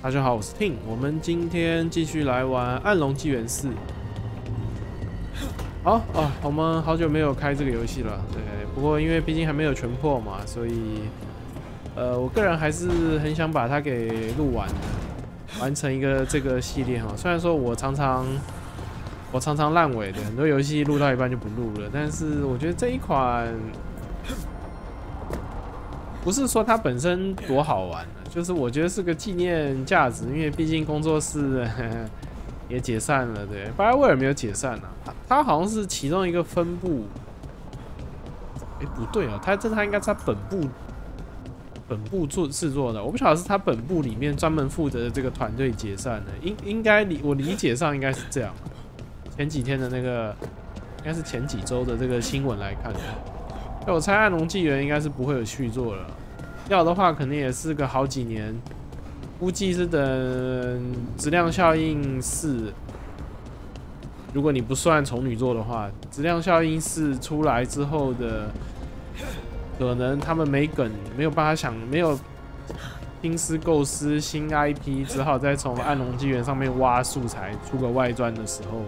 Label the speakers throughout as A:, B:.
A: 大家好，我是 Ting， 我们今天继续来玩《暗龙纪元4》。好啊，我们好久没有开这个游戏了，对。不过因为毕竟还没有全破嘛，所以我个人还是很想把它给录完的，完成一个这个系列哈。虽然说我常常烂尾的，很多游戏录到一半就不录了，但是我觉得这一款不是说它本身多好玩，就是我觉得是个纪念价值，因为毕竟工作室也解散了，对，巴尔威尔没有解散啊，他好像是其中一个分部，不对哦，他应该是他本部制作的，我不晓得是他本部里面专门负责的这个团队解散了，应该我理解上应该是这样，前几天的那个应该是前几周的这个新闻来看的。我猜《暗龙纪元》应该是不会有续作了，要的话可能也是个好几年，估计是等《质量效应4》，如果你不算重女作的话，《质量效应4》出来之后的，可能他们没梗，没有办法想，没有心思构思新 IP， 只好再从《暗龙纪元》上面挖素材，出个外传的时候，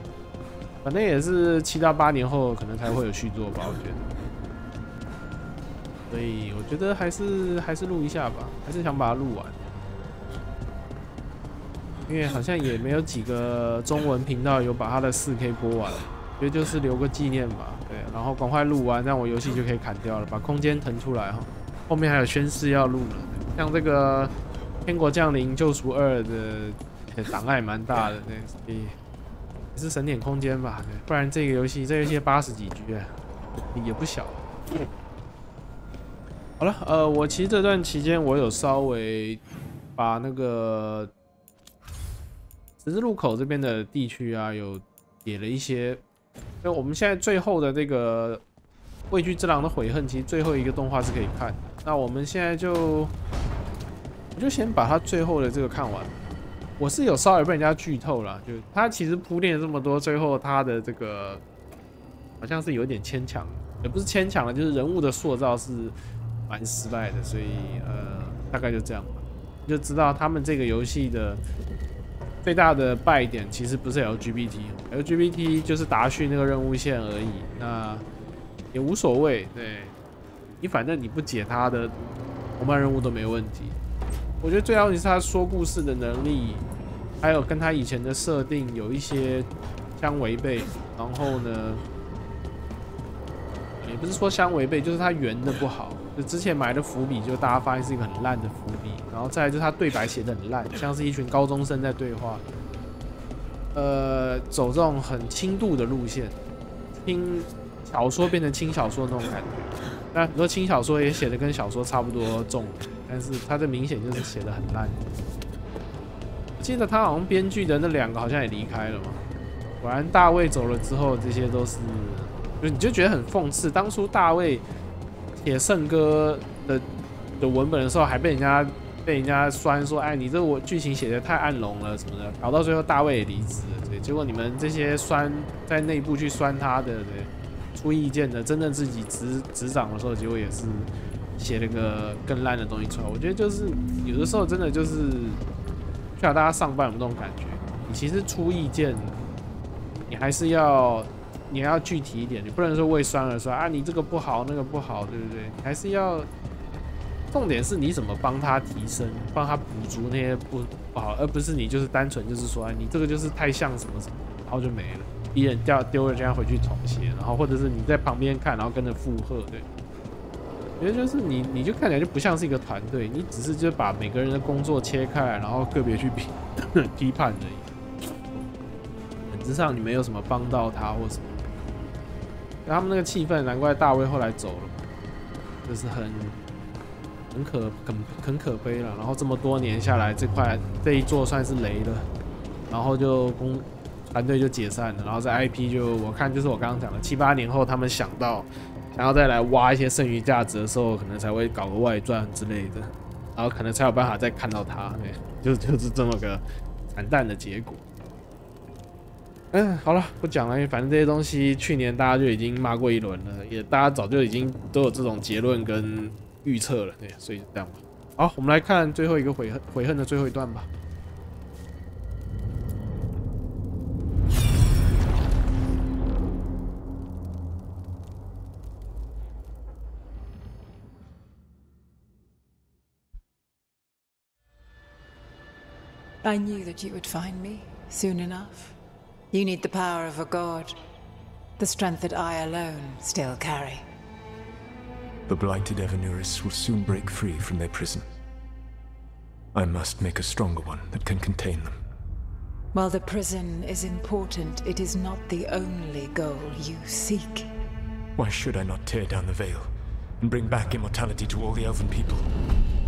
A: 反正也是7到8年后可能才会有续作吧，我觉得。所以我觉得还是录一下吧，还是想把它录完，因为好像也没有几个中文频道有把它的4K 播完，觉得就是留个纪念吧，对，然后赶快录完，这样我游戏就可以砍掉了，把空间腾出来哈。后面还有宣誓要录了，像这个《天国降临：救赎2》的档案蛮大的，对，所以也是省点空间吧，对，不然这游戏80几 G 啊，也不小。好了，我其实这段期间我有稍微把那个十字路口这边的地区啊，有写了一些。那我们现在最后的这个畏惧之狼的悔恨，其实最后一个动画是可以看的。那我们现在我就先把它最后的这个看完。我是有稍微被人家剧透了，就它其实铺垫了这么多，最后它的这个好像是有点牵强，也不是牵强了，就是人物的塑造是蛮失败的，所以大概就这样吧，就知道他们这个游戏的最大的败点其实不是 LGBT 就是达续那个任务线而已，那也无所谓，对，你反正你不解他的同伴任务都没问题。我觉得最重要的是他说故事的能力，还有跟他以前的设定有一些相违背，然后呢，也不是说相违背，就是他圆的不好。就之前埋的伏笔，就大家发现是一个很烂的伏笔，然后再来就是他对白写的很烂，像是一群高中生在对话，走这种很轻度的路线，轻小说变成轻小说那种感觉。那很多轻小说也写的跟小说差不多重，但是他这明显就是写的很烂。我记得他好像编剧的那2个好像也离开了嘛，果然大卫走了之后，这些都是，就你就觉得很讽刺，当初大卫写圣歌的文本的时候，还被人家酸说，哎，你这我剧情写的太暗龙了什么的，搞到最后大卫也离职了，对，结果你们这些在内部去酸他的，对，出意见的，真正自己执掌的时候，结果也是写了个更烂的东西出来。我觉得就是有的时候真的就是，不晓得大家上班有没有这种感觉？你其实出意见，你还要具体一点，你不能说为酸而酸啊，你这个不好，那个不好，对不对？你还是要，重点是你怎么帮他提升，帮他补足那些不好，而不是你就是单纯就是说，你这个就是太像什么什么，然后就没了，逼人丢人家回去重写，然后或者是你在旁边看，然后跟着附和，对。我觉得就是你就看起来就不像是一个团队，你只是就把每个人的工作切开来，然后个别去批判而已。本质上你没有什么帮到他或什么。他们那个气氛，难怪大卫后来走了，就是很可悲了。然后这么多年下来，这一座算是雷了，然后团队就解散了，然后这 IP 我看就是我刚刚讲的7、8年后，他们想要再来挖一些剩余价值的时候，可能才会搞个外传之类的，然后可能才有办法再看到它，就是这么个惨淡的结果。好了，不讲了，因为反正这些东西去年大家就已经骂过一轮了，也大家早就已经都有这种结论跟预测了，对，所以就这样吧。好，我们来看最后一个悔恨的最后一段吧。
B: I knew that you would find me soon enough. You need the power of a god, the strength that I alone still carry.
C: The blighted Evanurus will soon break free from their prison. I must make a stronger one that can contain them.
B: While the prison is important, it is not the only goal you seek.
C: Why should I not tear down the veil and bring back immortality to all the Elven people?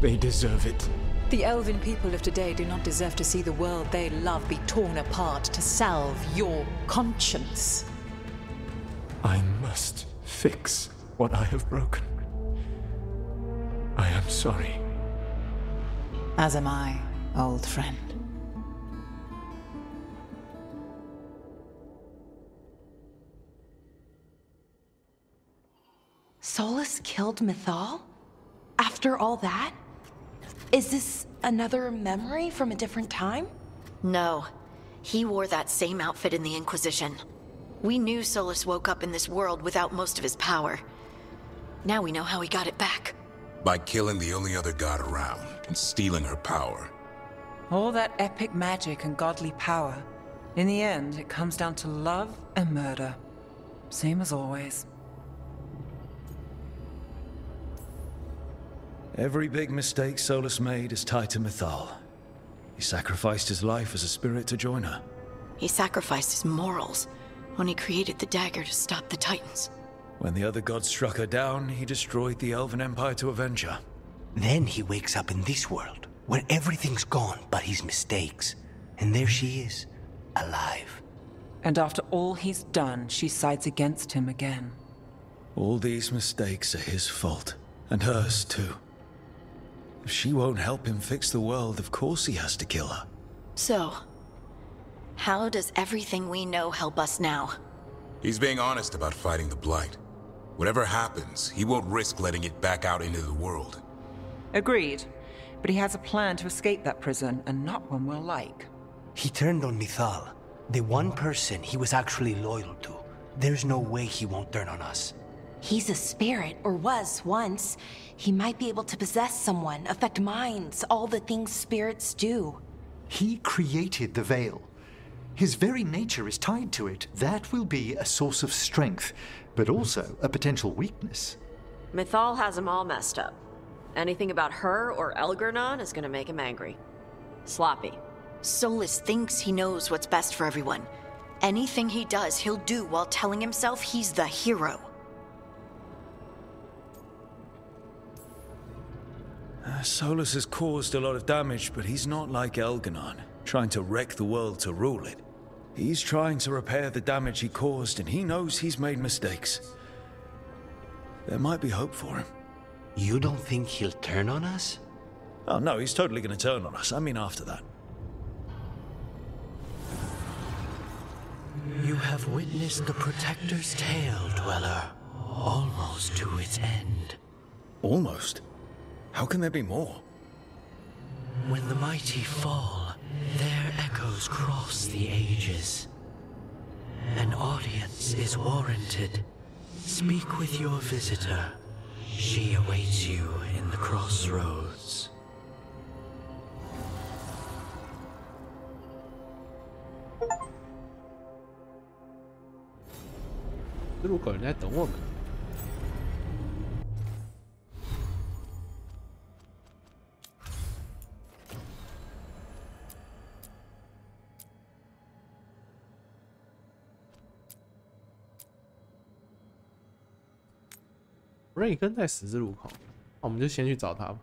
C: They deserve it.
B: The Elven people of today do not deserve to see the world they love be torn apart to salve your conscience.
C: I must fix what I have broken. I am sorry.
B: As am I, old friend.
D: Solus killed Mythal? After all that? Is this another memory from a different time?
E: No. He wore that same outfit in the Inquisition. We knew Solus woke up in this world without most of his power. Now we know how he got it back.
F: By killing the only other god around and stealing her power.
G: All that epic magic and godly power. In the end, it comes down to love and murder. Same as always.
H: Every big mistake Solus made is tied to Mythal. He sacrificed his life as a spirit to join her.
E: He sacrificed his morals when he created the dagger to stop the Titans.
H: When the other gods struck her down, he destroyed the Elven Empire to avenge her.
I: Then he wakes up in this world, where everything's gone but his mistakes. And there she is, alive.
G: And after all he's done, she sides against him again.
H: All these mistakes are his fault, and hers too. If she won't help him fix the world, of course he has to kill her.
E: So, how does everything we know help us now?
F: He's being honest about fighting the Blight. Whatever happens, he won't risk letting it back out into the world.
G: Agreed. But he has a plan to escape that prison, and not one we'll like.
I: He turned on Mythal, the one person he was actually loyal to. There's no way he won't turn on us.
D: He's a spirit, or was once. He might be able to possess someone, affect minds, all the things spirits do.
J: He created the veil. His very nature is tied to it. That will be a source of strength, but also a potential weakness.
K: Mythal has him all messed up. Anything about her or Elgernon is gonna make him angry. Sloppy.
E: Solus thinks he knows what's best for everyone. Anything he does, he'll do while telling himself he's the hero.
H: Solus has caused a lot of damage, but he's not like Elgernon, trying to wreck the world to rule it. He's trying to repair the damage he caused, and he knows he's made mistakes. There might be hope for him.
I: You don't think he'll turn on us?
H: Oh no, he's totally gonna turn on us. I mean after that.
L: You have witnessed the Protector's tale, Dweller, almost to its end.
H: Almost? How can there be more?
L: When the mighty fall, their echoes cross the ages. An audience is warranted. Speak with your visitor. She awaits you in the crossroads.
A: 这路口人在等我们。瑞根在十字路口，那我们就先去找他吧。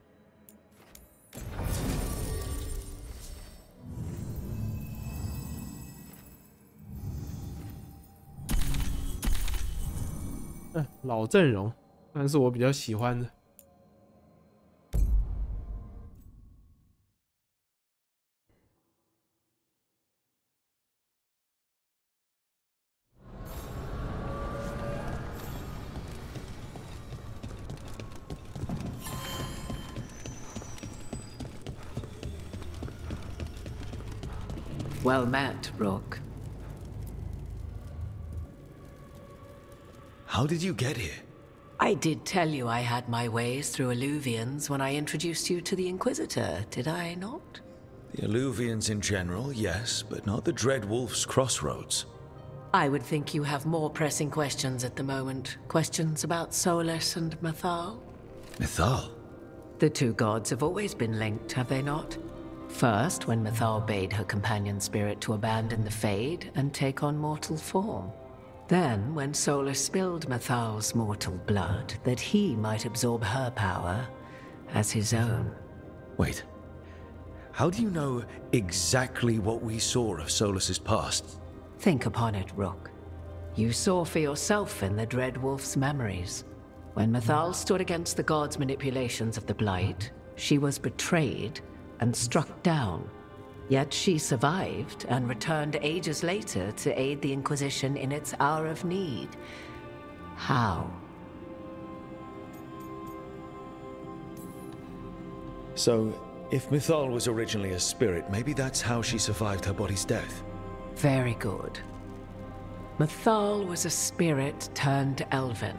A: 老阵容，但是我比较喜欢的。
M: Well met, Rook.
H: How did you get here?
M: I did tell you I had my ways through Alluvians when I introduced you to the Inquisitor, did I not?
H: The Alluvians in general, yes, but not the Dread Wolf's crossroads.
M: I would think you have more pressing questions at the moment. Questions about Solus and Mythal?
H: Mythal?
M: The two gods have always been linked, have they not? First, when Mythal bade her companion spirit to abandon the Fade and take on mortal form. Then, when Solus spilled Mythal's mortal blood, that he might absorb her power as his own.
H: Wait. How do you know exactly what we saw of Solus's past?
M: Think upon it, Rook. You saw for yourself in the Dread Wolf's memories. When Mythal stood against the gods' manipulations of the Blight, she was betrayed and struck down. Yet she survived and returned ages later to aid the Inquisition in its hour of need. How?
H: So, if Mythal was originally a spirit, maybe that's how she survived her body's death.
M: Very good. Mythal was a spirit turned elven.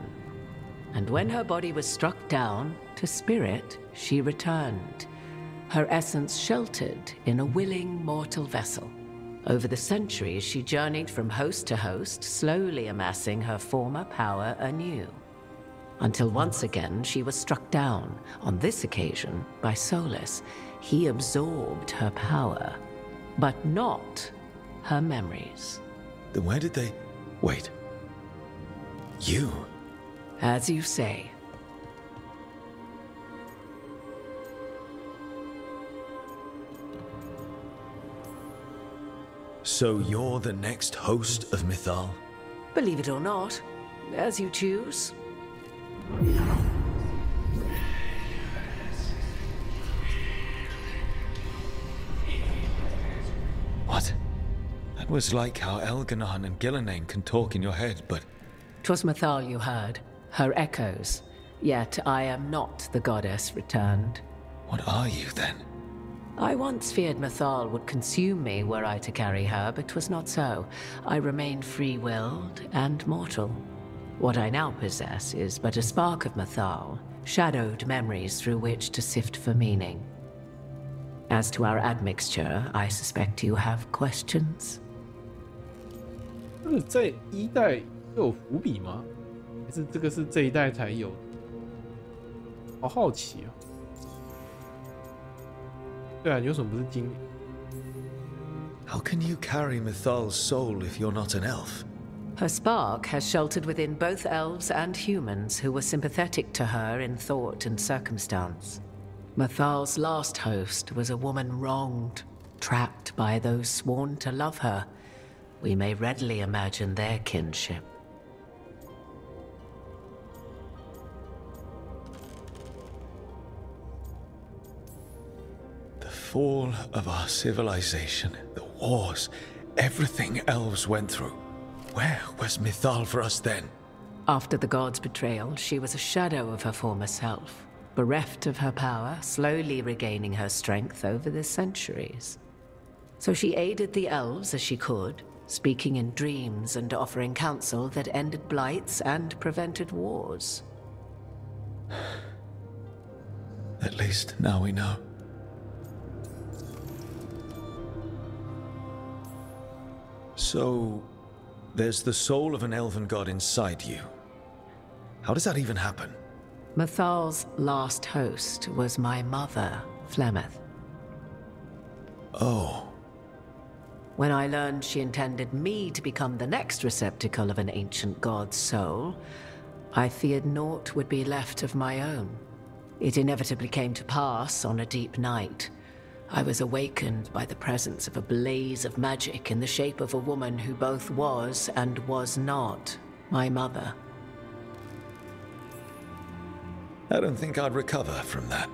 M: And when her body was struck down, to spirit, she returned. Her essence sheltered in a willing mortal vessel. Over the centuries, she journeyed from host to host, slowly amassing her former power anew. Until once again, she was struck down, on this occasion, by Solus. He absorbed her power, but not her memories.
H: Then where did they... Wait. You?
M: As you say.
H: So you're the next host of Mythal?
M: Believe it or not, as you choose.
H: What? That was like how Elganon and Gillenane can talk in your head, but...
M: 'Twas Mythal you heard, her echoes. Yet I am not the goddess returned.
H: What are you, then?
M: I once feared Mythal would consume me were I to carry her, but 'twas not so. I remain free-willed and mortal. What I now possess is but a spark of Mythal, shadowed memories through which to sift for meaning. As to our admixture, I suspect you have questions.
A: 在一代就有伏笔吗？还是这个是这一代才有？好好奇哦。对啊，你为什么不是精灵？
H: How can you carry Mythal's soul if you're not an elf?
M: Her spark has sheltered within both elves and humans who were sympathetic to her in thought and circumstance. Mythal's last host was a woman wronged, trapped by those sworn to love her. We may readily imagine their kinship.
H: The fall of our civilization, the wars, everything elves went through. Where was Mythal for us then?
M: After the god's betrayal, she was a shadow of her former self, bereft of her power, slowly regaining her strength over the centuries. So she aided the elves as she could, speaking in dreams and offering counsel that ended blights and prevented wars.
H: At least now we know. So, there's the soul of an elven god inside you. How does that even happen?
M: Mythal's last host was my mother, Flemeth.
H: Oh.
M: When I learned she intended me to become the next receptacle of an ancient god's soul, I feared naught would be left of my own. It inevitably came to pass on a deep night. I was awakened by the presence of a blaze of magic in the shape of a woman who both was and was not my mother.
H: I don't think I'd recover from that.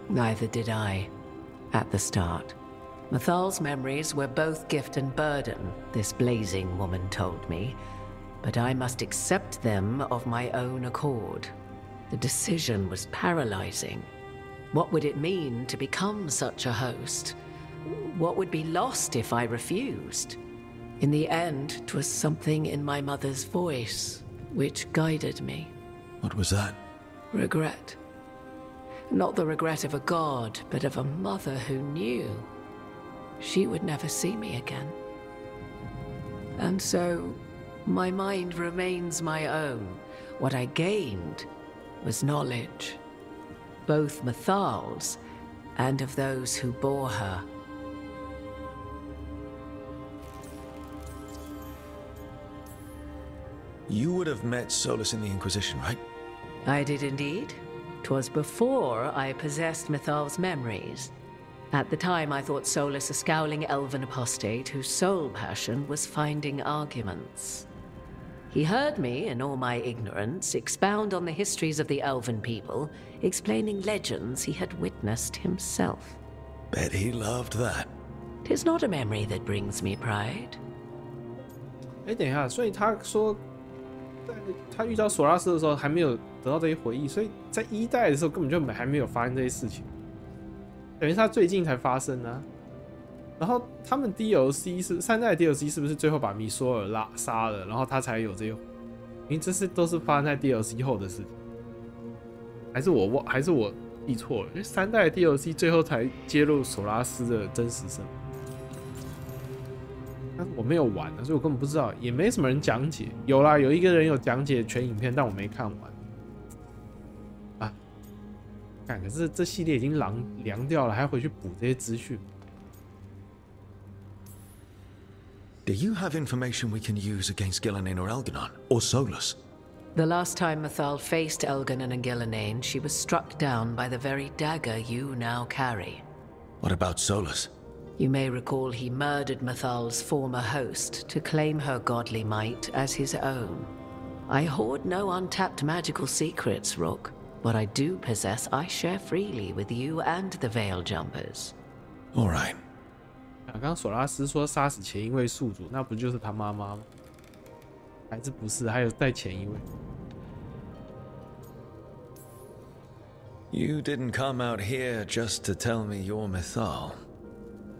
M: Neither did I, at the start. Mythal's memories were both gift and burden, this blazing woman told me, but I must accept them of my own accord. The decision was paralyzing. What would it mean to become such a host? What would be lost if I refused? In the end, 'twas something in my mother's voice which guided me.
H: What was that?
M: Regret. Not the regret of a god, but of a mother who knew. she would never see me again. And so, my mind remains my own. What I gained was knowledge, both Mythal's and of those who bore her.
H: You would have met Solus in the Inquisition, right?
M: I did indeed. 'Twas before I possessed Mythal's memories. At the time, I thought Solus a scowling elven apostate whose sole passion was finding arguments. He heard me, in all my ignorance, expound on the histories of the elven people, explaining legends he had witnessed himself.
H: Bet he loved that.
M: 'Tis not a memory that brings me pride.
A: 等一下，所以他说，在他遇到索拉斯的时候还没有得到这些回忆，所以在1代的时候根本就还没有发生这些事情，等于他最近才发生啊。然后他们 DLC 是3代的 DLC 是不是最后把米索尔杀了，然后他才有这些？因为这都是发生在 DLC 后的事情，还是我记错了？因为3代的 DLC 最后才揭露索拉斯的真实身份，但是我没有玩啊，所以我根本不知道，也没什么人讲解。有啦，有一个人有讲解全影片，但我没看完。啊，可是这系列已经凉掉了，还要回去补这些资讯。
H: Do you have information we can use against Gillenane or Elganon, or Solus?
M: The last time Mythal faced Elganon and Gillenane, she was struck down by the very dagger you now carry.
H: What about Solus?
M: You may recall he murdered Mythal's former host to claim her godly might as his own. I hoard no untapped magical secrets, Rook. What I do possess, I share freely with you and the Veil Jumpers.
H: All right.
A: 刚刚索拉斯说杀死前一位宿主，那不就是他妈妈吗？还是不是？还有在前一位。
H: You didn't come out here just to tell me you're Mythal.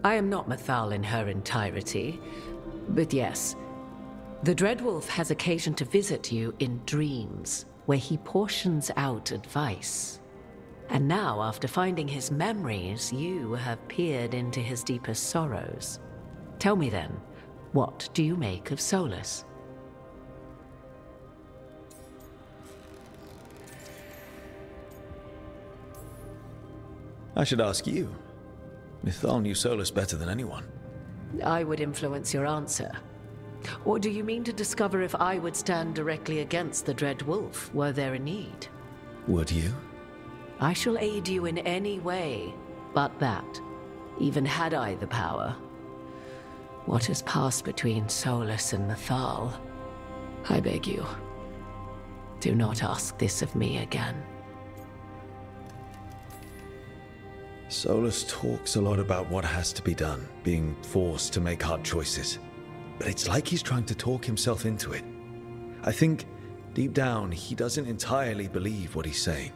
M: I am not Mythal in her entirety, but yes, the Dreadwolf has occasion to visit you in dreams, where he portions out advice. And now, after finding his memories, you have peered into his deepest sorrows. Tell me then, what do you make of Solus?
H: I should ask you. Mythal knew Solus better than anyone.
M: I would influence your answer. Or do you mean to discover if I would stand directly against the Dread Wolf, were there a need?
H: Would you?
M: I shall aid you in any way, but that, even had I the power. What has passed between Solus and Mythal? I beg you, do not ask this of me again.
H: Solus talks a lot about what has to be done, being forced to make hard choices. But it's like he's trying to talk himself into it. I think, deep down, he doesn't entirely believe what he's saying.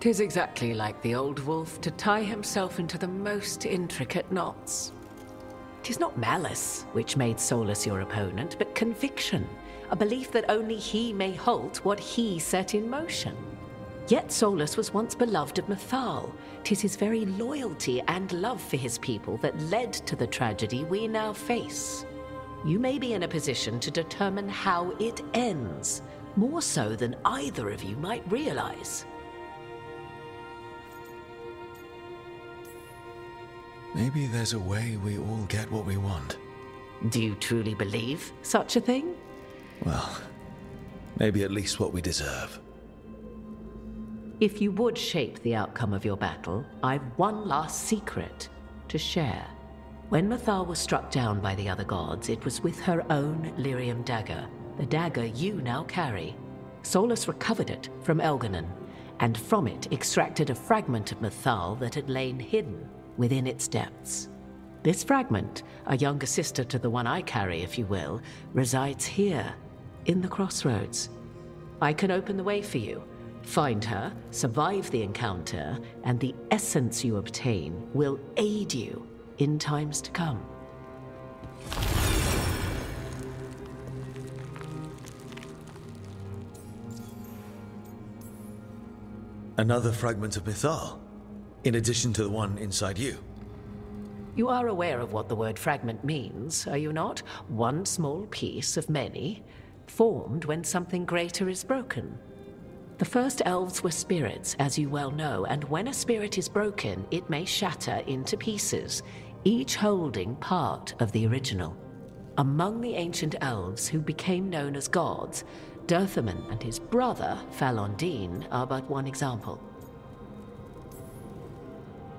M: 'Tis exactly like the old wolf to tie himself into the most intricate knots. 'Tis not malice which made Solus your opponent, but conviction, a belief that only he may halt what he set in motion. Yet Solus was once beloved of Mythal. 'Tis his very loyalty and love for his people that led to the tragedy we now face. You may be in a position to determine how it ends, more so than either of you might realize.
H: Maybe there's a way we all get what we want.
M: Do you truly believe such a thing?
H: Well, maybe at least what we deserve.
M: If you would shape the outcome of your battle, I've one last secret to share. When Mythal was struck down by the other gods, it was with her own lyrium dagger, the dagger you now carry. Solus recovered it from Elganon, and from it extracted a fragment of Mythal that had lain hidden within its depths. This fragment, a younger sister to the one I carry, if you will, resides here, in the crossroads. I can open the way for you. Find her, survive the encounter, and the essence you obtain will aid you in times to come.
H: Another fragment of Mythal, in addition to the one inside you.
M: You are aware of what the word fragment means, are you not? One small piece of many, formed when something greater is broken. The first elves were spirits, as you well know, and when a spirit is broken, it may shatter into pieces, each holding part of the original. Among the ancient elves who became known as gods, Dirthaman and his brother, Falondine, are but one example.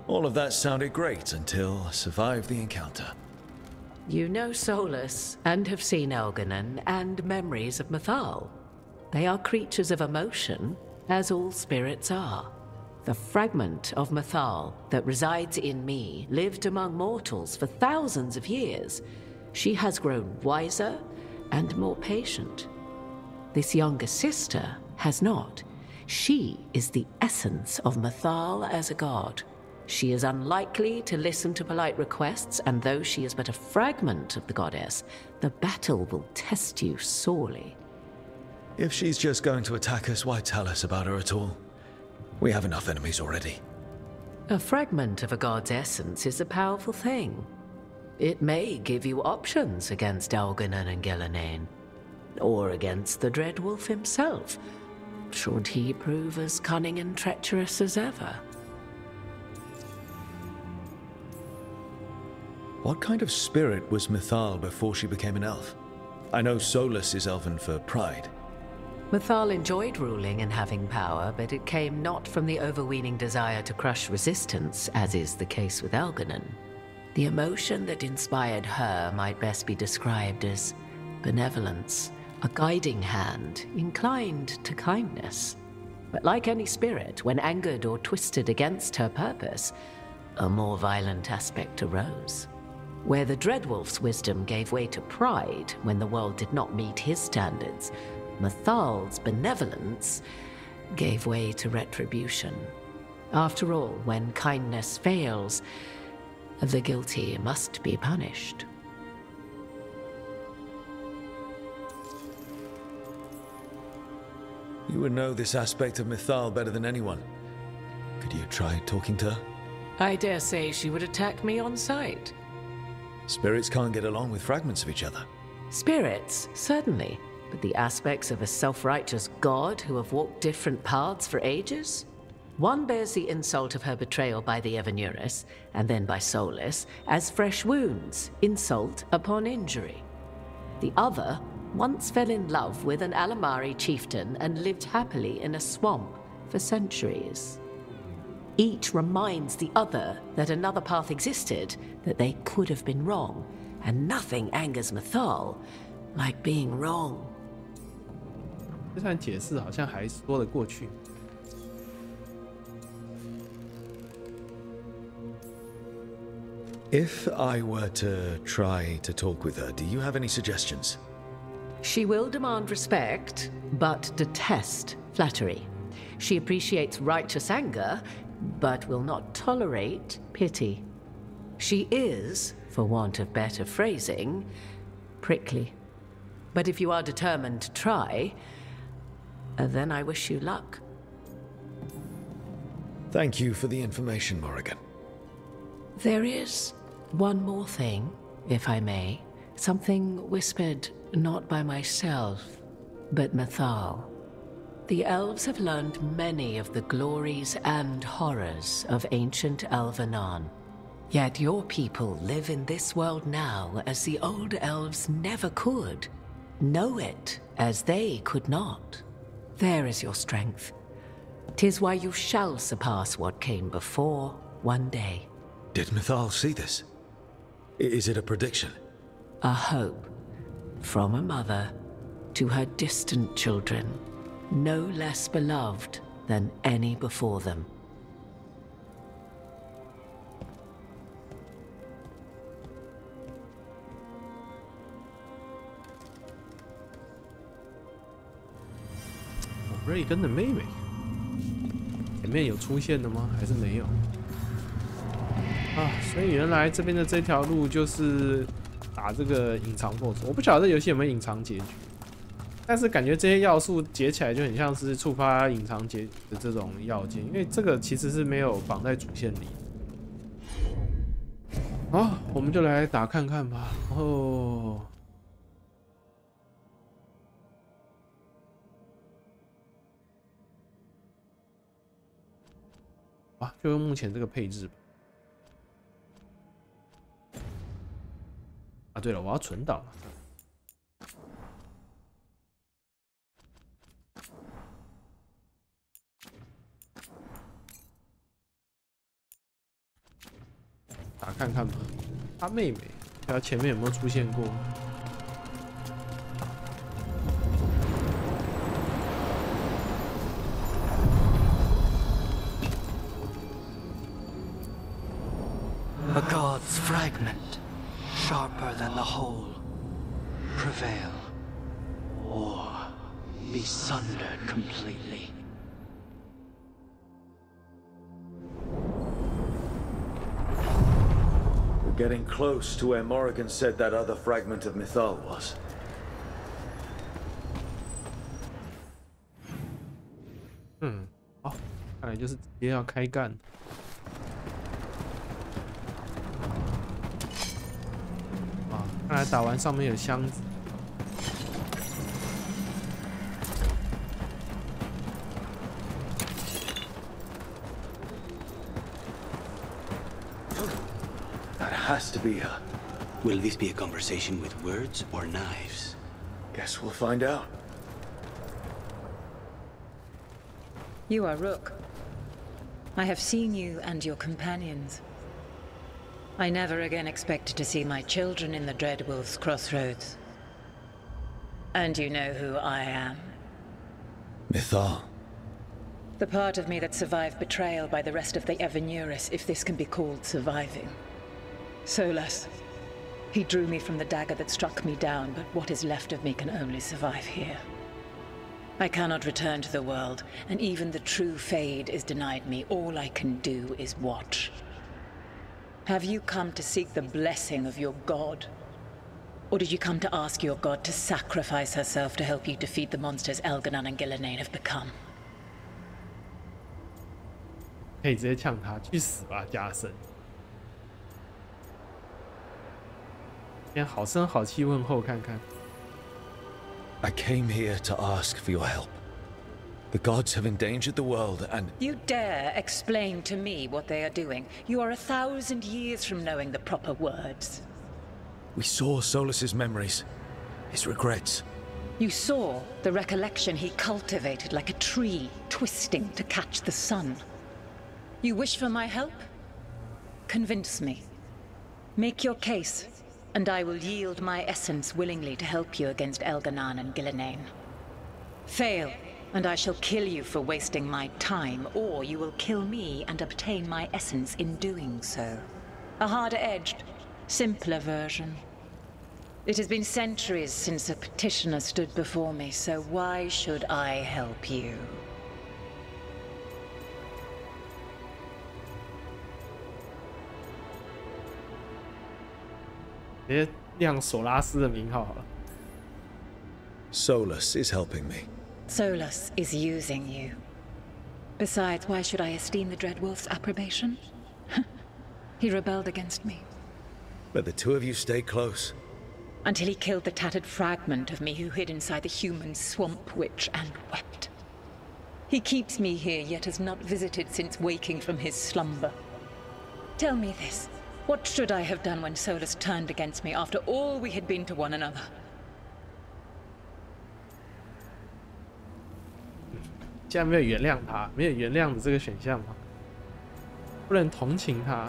H: All of that sounded great until I survived the encounter.
M: You know Solus, and have seen Elganon, and memories of Mythal. They are creatures of emotion, as all spirits are. The fragment of Mythal that resides in me lived among mortals for thousands of years. She has grown wiser and more patient. This younger sister has not. She is the essence of Mythal as a god. She is unlikely to listen to polite requests, and though she is but a fragment of the goddess, the battle will test you sorely.
H: If she's just going to attack us, why tell us about her at all? We have enough enemies already.
M: A fragment of a god's essence is a powerful thing. It may give you options against Elganon and Gillenane, or against the Dreadwolf himself, should he prove as cunning and treacherous as ever.
H: What kind of spirit was Mythal before she became an elf? I know Solus is elven for pride.
M: Mythal enjoyed ruling and having power, but it came not from the overweening desire to crush resistance, as is the case with Elganon. The emotion that inspired her might best be described as benevolence, a guiding hand, inclined to kindness. But like any spirit, when angered or twisted against her purpose, a more violent aspect arose. Where the Dreadwolf's wisdom gave way to pride when the world did not meet his standards, Mythal's benevolence gave way to retribution. After all, when kindness fails, the guilty must be punished.
H: You would know this aspect of Mythal better than anyone. Could you try talking to her?
M: I dare say she would attack me on sight.
H: Spirits can't get along with fragments of each other.
M: Spirits, certainly. But the aspects of a self-righteous god who have walked different paths for ages? One bears the insult of her betrayal by the Evanuris, and then by Solus, as fresh wounds, insult upon injury. The other once fell in love with an Alamari chieftain and lived happily in a swamp for centuries. Each reminds the other that another path existed, that they could have been wrong, and nothing angers Mythal like being wrong.
A: 这段解释好像还说得过去。
H: If I were to try to talk with her, do you have any suggestions?
M: She will demand respect, but detest flattery. She appreciates righteous anger, but will not tolerate pity. She is, for want of better phrasing, prickly. But if you are determined to try, then I wish you luck.
H: Thank you for the information, Morrigan.
M: There is one more thing, if I may. Something whispered not by myself, but Mythal. The elves have learned many of the glories and horrors of ancient Elvenon. Yet your people live in this world now as the old elves never could. Know it as they could not. There is your strength. 'Tis why you shall surpass what came before one day.
H: Did Mythal see this? Is it a prediction?
M: A hope. From a mother to her distant children, no less beloved than any before them.
A: 瑞根的妹妹，前面有出现的吗？还是没有？啊，所以原来这边的这条路就是打这个隐藏 BOSS。我不晓得这游戏有没有隐藏结局，但是感觉这些要素结起来就很像是触发隐藏结局的这种要件，因为这个其实是没有绑在主线里。好，我们就来打看看吧。哦，啊，就用目前这个配置吧。啊，对了，我要存档。打看看吧，他妹妹，看前面有没有出现过。
L: A god's fragment, sharper than the whole, prevail, or be sundered completely.
H: We're getting close to where Morrigan said that other fragment of Mythal was.
A: 好，看来就是直接要开干。看来打完上面有箱子。
H: That has to be her.
I: Will this be a conversation with words or knives?
H: Guess we'll find out.
B: You are Rook. I have seen you and your companions. I never again expected to see my children in the Dreadwolf's crossroads. And you know who I am.
H: Mythal.
B: The part of me that survived betrayal by the rest of the Evanuris, if this can be called surviving. Solas. He drew me from the dagger that struck me down, but what is left of me can only survive here. I cannot return to the world, and even the true Fade is denied me. All I can do is watch. Have you come to seek the blessing of your god? Or did you come to ask your god to sacrifice herself to help you defeat the monsters Elganon and Gillenane have become?
A: 可以直接呛他，去死吧，加森！先好声好气问候看看。
H: I came here to ask for your help. The gods have endangered the world and...
B: You dare explain to me what they are doing? You are 1,000 years from knowing the proper words.
H: We saw Solas's memories, his regrets.
B: You saw the recollection he cultivated like a tree, twisting to catch the sun. You wish for my help? Convince me. Make your case, and I will yield my essence willingly to help you against Elganon and Gillenane. Fail, and I shall kill you for wasting my time, or you will kill me and obtain my essence in doing so. A harder-edged, simpler version. It has been centuries since a petitioner stood before me, so why should I help you?
A: 直接亮索拉斯的名号好了。
H: Solas is helping me.
B: Solas is using you. Besides, why should I esteem the Dreadwolf's approbation? He rebelled against me.
H: But the two of you stay close.
B: Until he killed the tattered fragment of me who hid inside the human swamp witch and wept. He keeps me here, yet has not visited since waking from his slumber. Tell me this. What should I have done when Solas turned against me after all we had been to one another?
A: 既然没有原谅他，没有原谅的这个选项吗？不能同情他、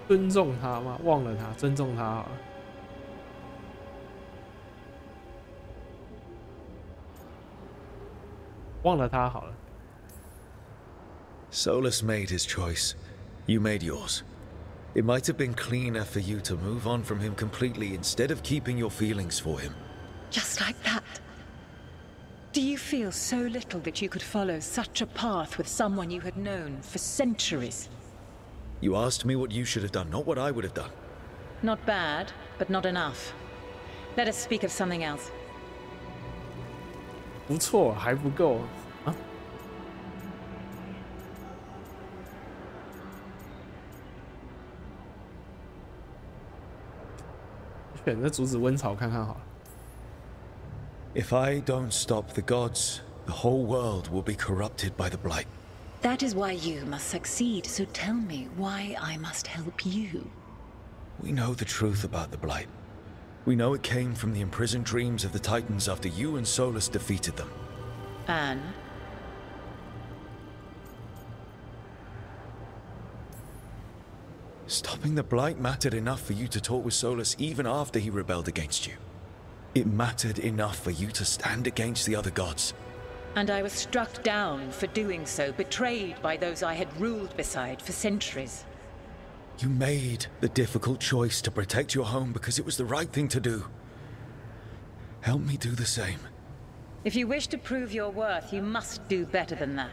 A: 尊重他吗？忘了他，尊重他好了。忘了他好了。
H: Solas made his choice. You made yours. It might have been cleaner for you to move on from him completely instead of keeping your feelings for him.
B: Just like that? Do you feel so little that you could follow such a path with someone you had known for centuries?
H: You asked me what you should have done, not what I would have done.
B: Not bad, but not enough. Let us speak of something else.
A: 不错，还不够啊！选择阻止温潮看看好了。
H: If I don't stop the gods, the whole world will be corrupted by the blight.
B: That is why you must succeed, so tell me why I must help you.
H: We know the truth about the blight. We know it came from the imprisoned dreams of the Titans after you and Solus defeated them.
B: And?
H: Stopping the blight mattered enough for you to talk with Solus even after he rebelled against you. It mattered enough for you to stand against the other gods.
B: And I was struck down for doing so, betrayed by those I had ruled beside for centuries.
H: You made the difficult choice to protect your home because it was the right thing to do. Help me do the same.
B: If you wish to prove your worth, you must do better than that.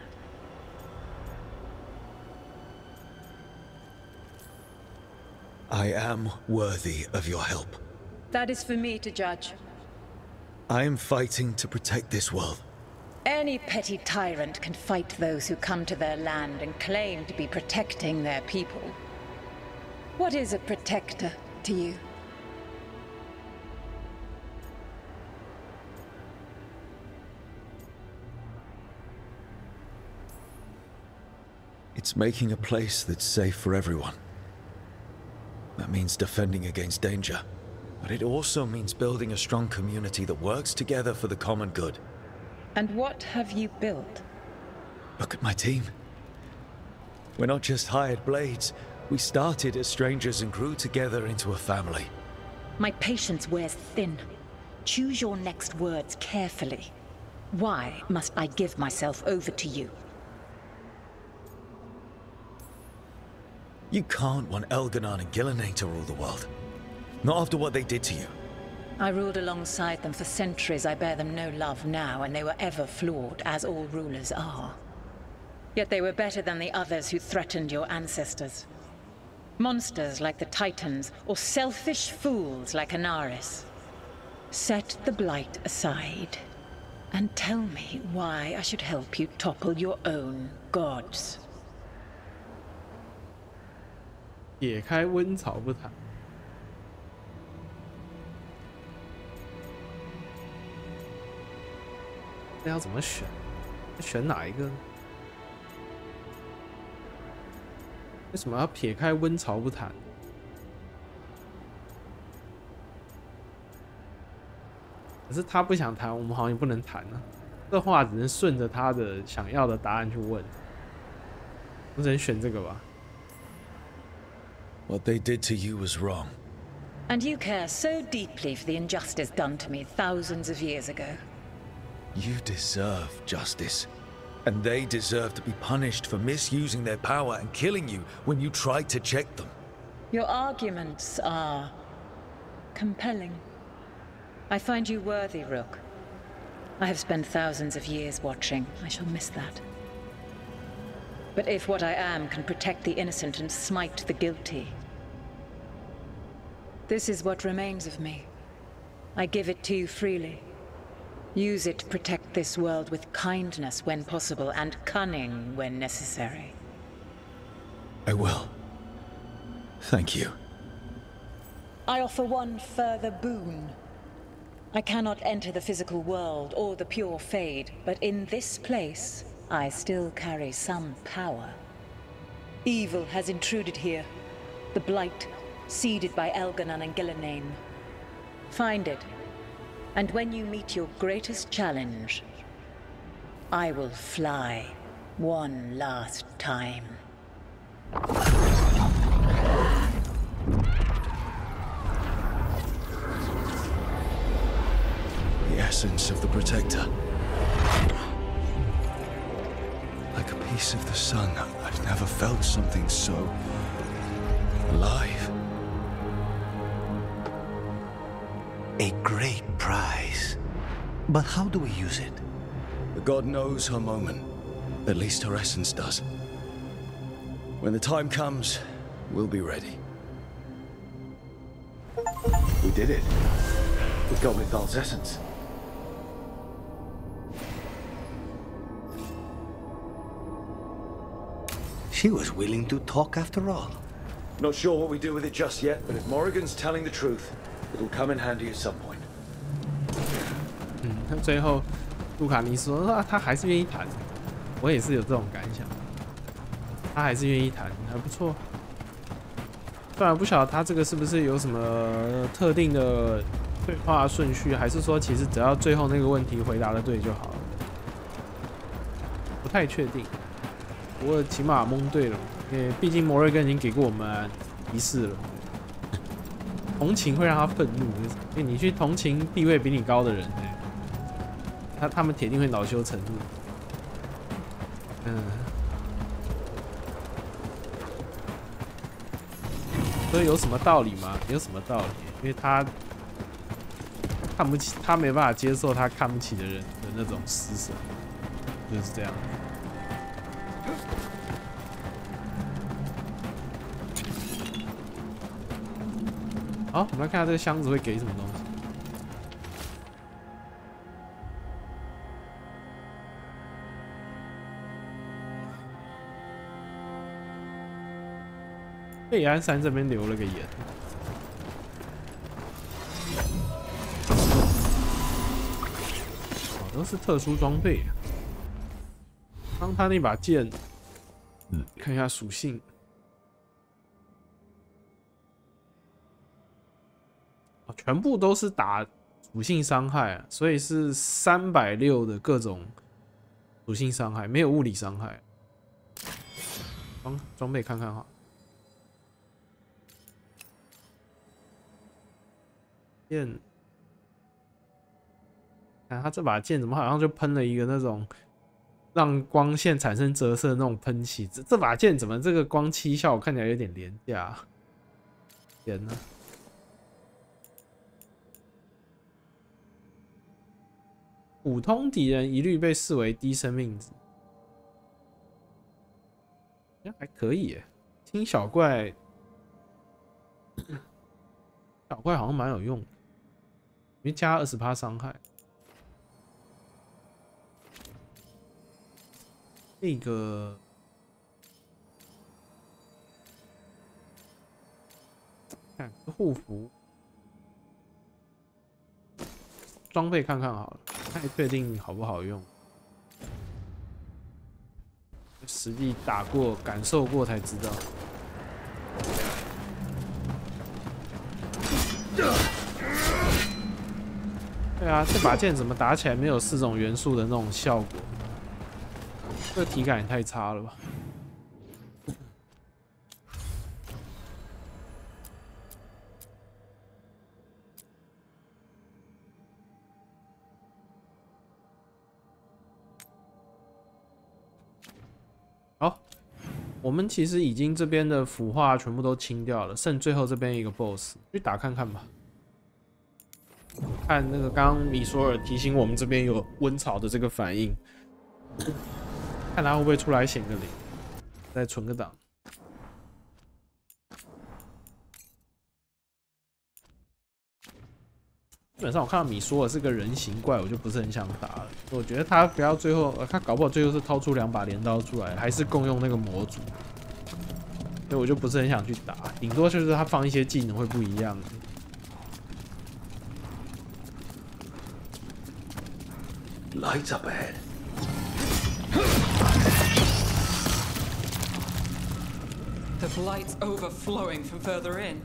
H: I am worthy of your help.
B: That is for me to judge.
H: I am fighting to protect this world.
B: Any petty tyrant can fight those who come to their land and claim to be protecting their people. What is a protector to you?
H: It's making a place that's safe for everyone. That means defending against danger. But it also means building a strong community that works together for the common good.
B: And what have you built?
H: Look at my team. We're not just hired blades. We started as strangers and grew together into a family.
B: My patience wears thin. Choose your next words carefully. Why must I give myself over to you?
H: You can't want Elganon and Gillenane to rule the world. Not after what they did to you.
B: I ruled alongside them for centuries. I bear them no love now, and they were ever flawed, as all rulers are. Yet they were better than the others who threatened your ancestors. Monsters like the Titans, or selfish fools like Anaris. Set the blight aside, and tell me why I should help you topple your own gods.
A: 撇开温潮不谈，这要怎么选？选哪一个呢？为什么要撇开温潮不谈？可是他不想谈，我们好像也不能谈啊。这话只能顺着他的想要的答案去问，我只能选这个吧。
H: What they did to you was wrong.
B: And you care so deeply for the injustice done to me thousands of years ago.
H: You deserve justice. And they deserve to be punished for misusing their power and killing you when you tried to check them.
B: Your arguments are compelling. I find you worthy, Rook. I have spent thousands of years watching. I shall miss that. But if what I am can protect the innocent and smite the guilty, this is what remains of me. I give it to you freely. Use it to protect this world with kindness when possible and cunning when necessary.
H: I will. Thank you.
B: I offer one further boon. I cannot enter the physical world or the pure Fade, but in this place, I still carry some power. Evil has intruded here. The blight, seeded by Elganon and Gillenane. Find it, and when you meet your greatest challenge, I will fly one last time.
H: The essence of the Protector. Like a piece of the sun, I've never felt something so alive.
I: A great prize. But how do we use it?
H: The god knows her moment. At least her essence does. When the time comes, we'll be ready. We did it. We got Mithal's essence.
I: She was willing to talk after all.
H: Not sure what we do with it just yet, but if Morrigan's telling the truth, It'll come in handy at some point.
A: 那最后卢卡尼说啊，他还是愿意谈，我也是有这种感想，他还是愿意谈，还不错。虽然不晓得他这个是不是有什么特定的对话顺序，还是说其实只要最后那个问题回答的对就好了，不太确定。不过起码蒙对了，因为毕竟摩瑞根已经给过我们提示了。同情会让他愤怒，因为你去同情地位比你高的人，他们铁定会恼羞成怒。所以有什么道理吗？没有什么道理，因为他看不起，他没办法接受他看不起的人的那种施舍，就是这样。好，我们来看下这个箱子会给什么东西。贝安山这边留了个言，哦，都是特殊装备。当他那把剑，看一下属性。全部都是打属性伤害啊，所以是360的各种属性伤害，没有物理伤害。装备看看哈。剑，看他这把剑怎么好像就喷了一个那种让光线产生折射的那种喷漆。这把剑怎么这个光漆效果看起来有点廉价？天哪！普通敌人一律被视为低生命值，还可以耶。清小怪，小怪好像蛮有用的，因为加20%伤害。这个看护符装备看看好了。不太确定好不好用，实际打过、感受过才知道。对啊，这把剑怎么打起来没有4种元素的那种效果？这体感也太差了吧！好，我们其实已经这边的腐化全部都清掉了，剩最后这边一个 BOSS， 去打看看吧。看那个刚刚米索尔提醒我们这边有温草的这个反应，看他会不会出来显个0，再存个档。基本上我看到米索尔是个人形怪，我就不是很想打了。我觉得他不要最后，他搞不好最后是掏出2把镰刀出来，还是共用那个模组，所以我就不是很想去打。顶多就是他放一些技能会不一样。
H: Lights up ahead.
G: The blight's overflowing from further in.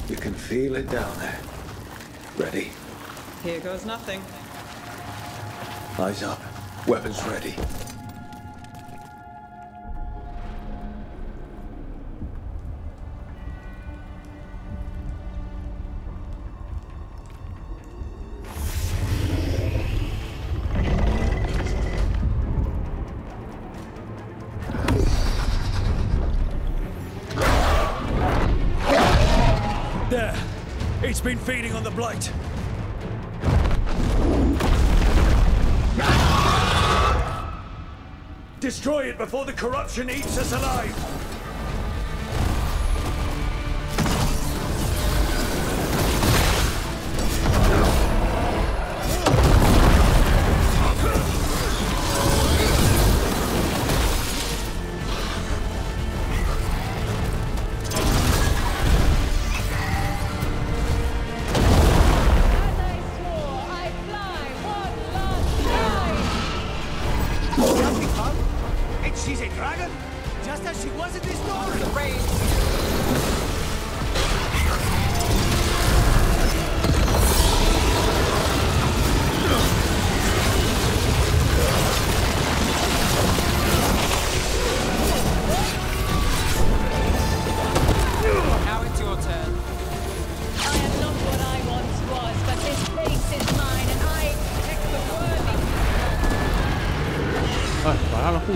H: You can feel it down there. Ready?
G: Here goes nothing.
H: Eyes up. Weapons ready. There! It's been feeding on the blight! Destroy it before the corruption eats us alive!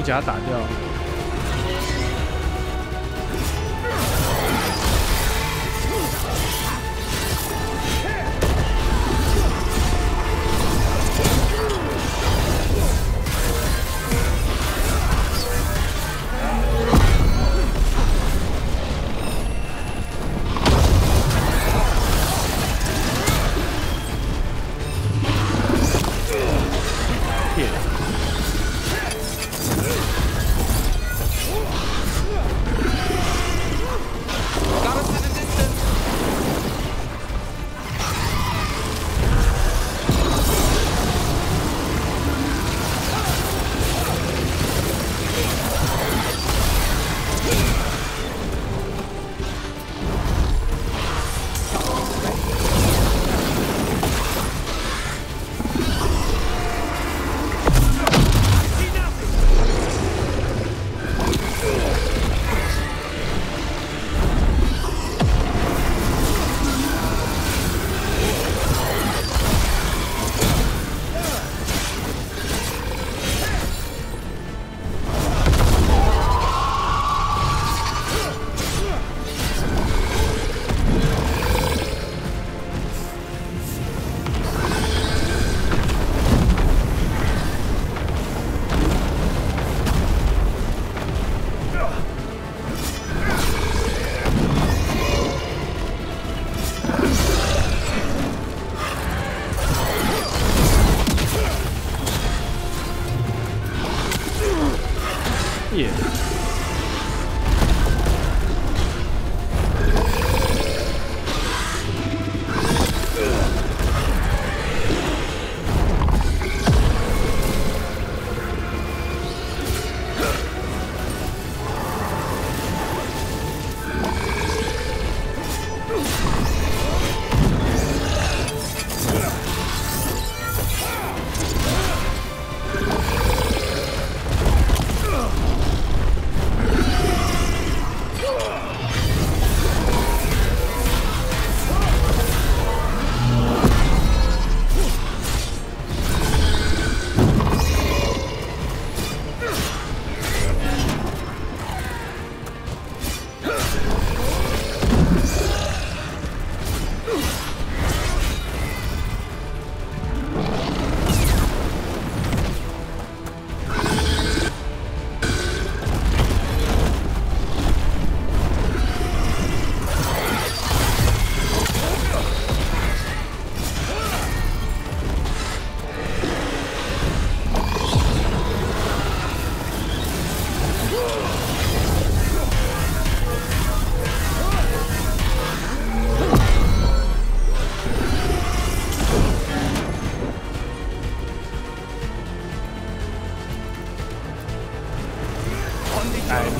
A: 甲打掉。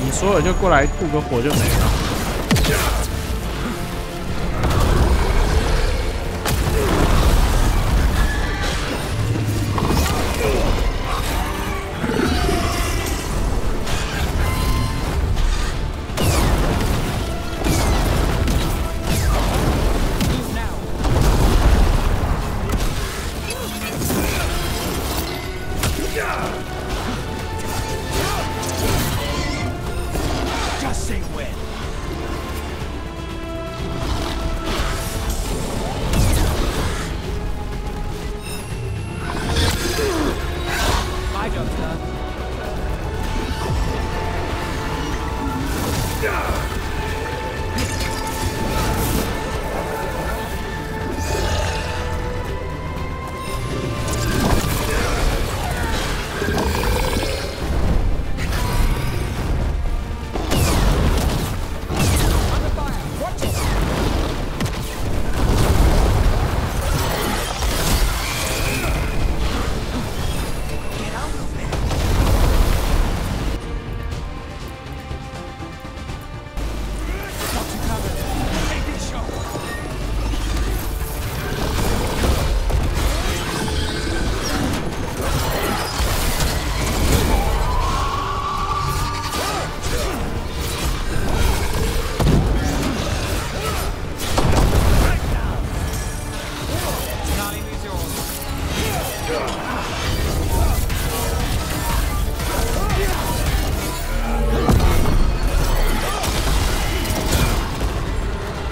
A: 米索尔就过来吐个火就没了。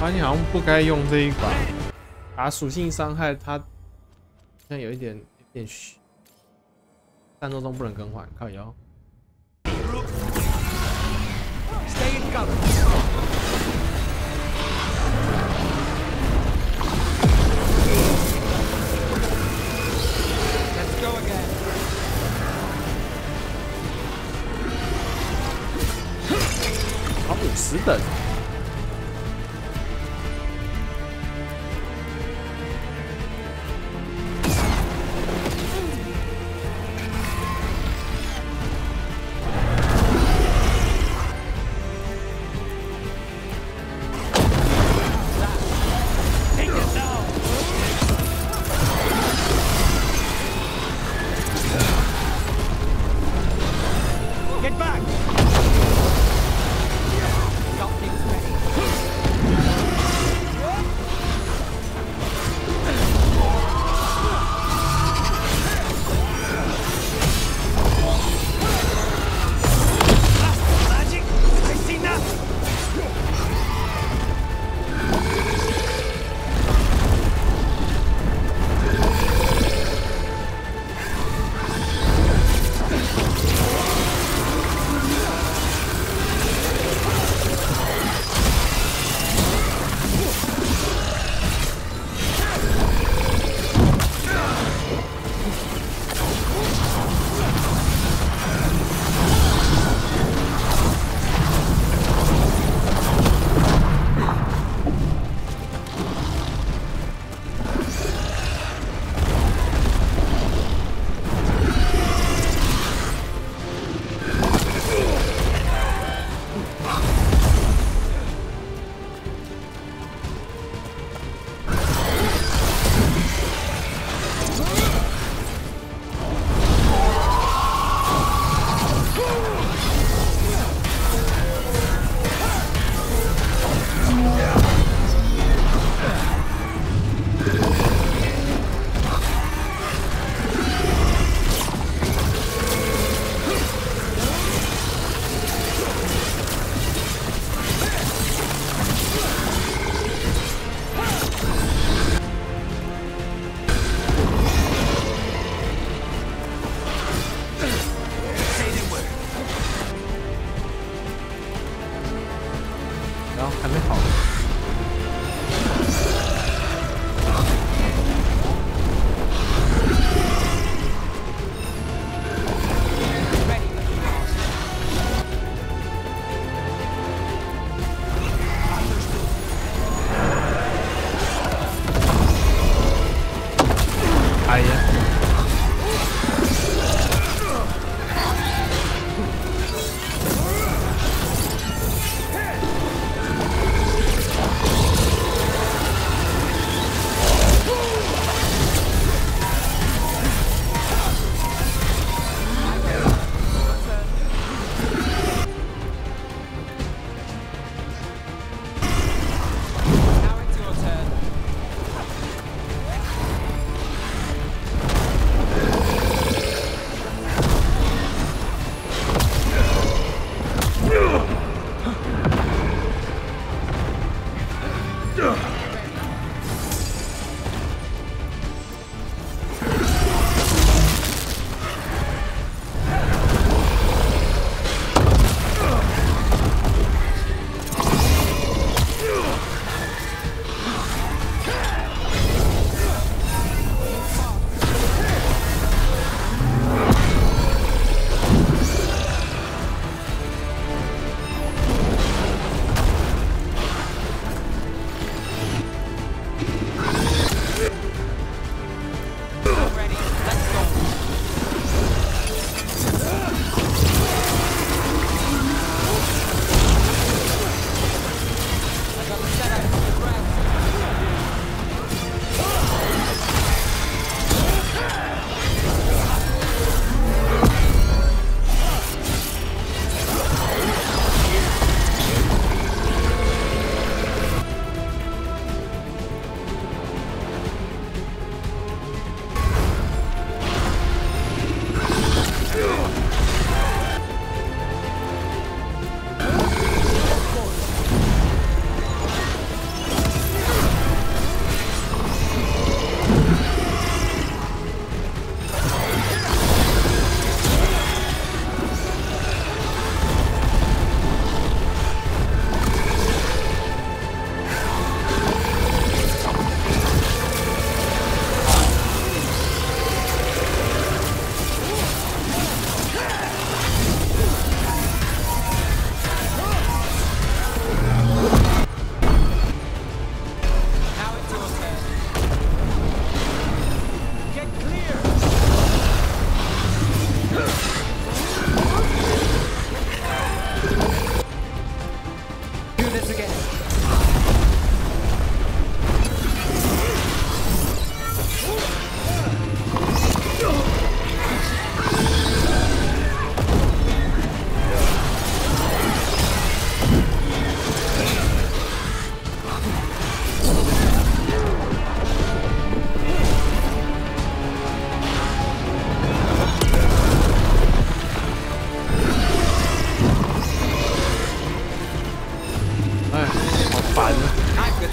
A: 发现好像不该用这一把，打属性伤害，它好像有点虚。战斗中不能更换，靠腰。
L: Stay in cover. Let's go again.
A: 好，50等。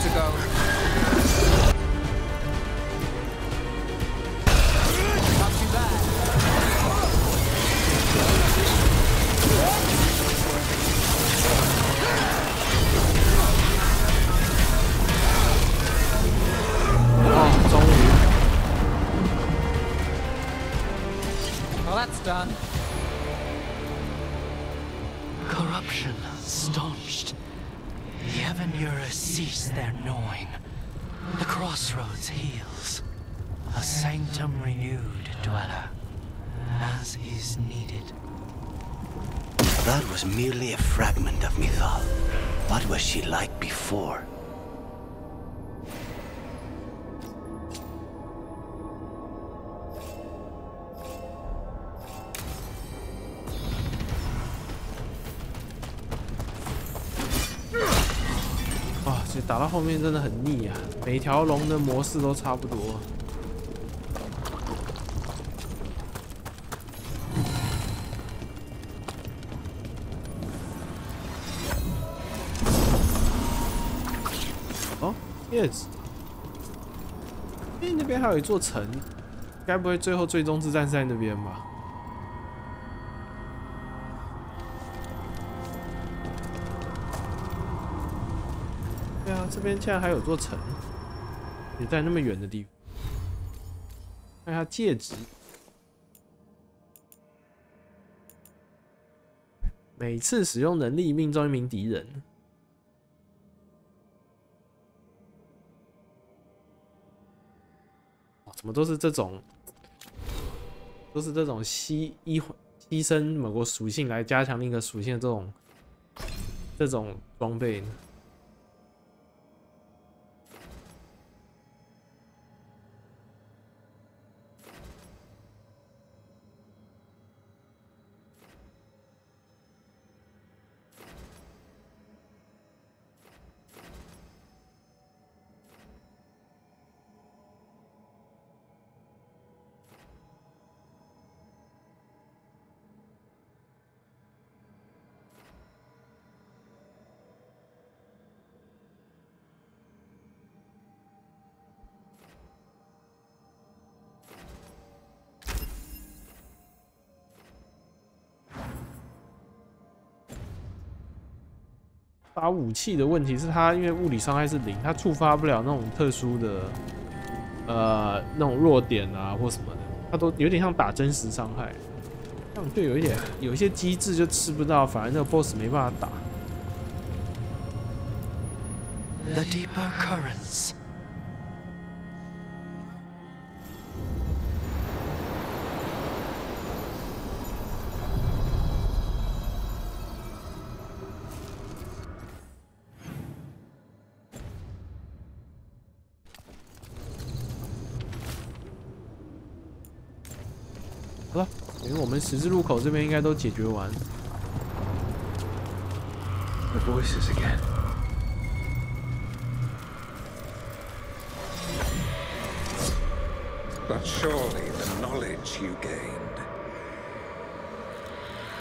G: to go. Not too bad.
A: Oh, 终于。
G: Well, that's done.
L: Corruption staunched. The Avenura cease their gnawing. The crossroads heals. A sanctum renewed, dweller, as is needed.
I: That was merely a fragment of Mythal. What was she like before?
A: 啊，其实打到后面真的很腻啊，每条龙的模式都差不多。哦 ，yes， 那边还有一座城，该不会最后最终之战是在那边吧？对啊，这边竟然还有座城，也在那么远的地方。看一下戒指，每次使用能力命中一名敌人。怎么都是这种牺牲某个属性来加强另一个属性的这种装备呢？打武器的问题是它因为物理伤害是0，它触发不了那种特殊的那种弱点啊或什么的，它都有点像打真实伤害，这样就有一些机制就吃不到，反而那个 BOSS 没办法打。
L: The deeper currents.
A: 好了，因为我们十字路口这边应该都解决完。
C: The voices again.
N: But surely the knowledge you gained.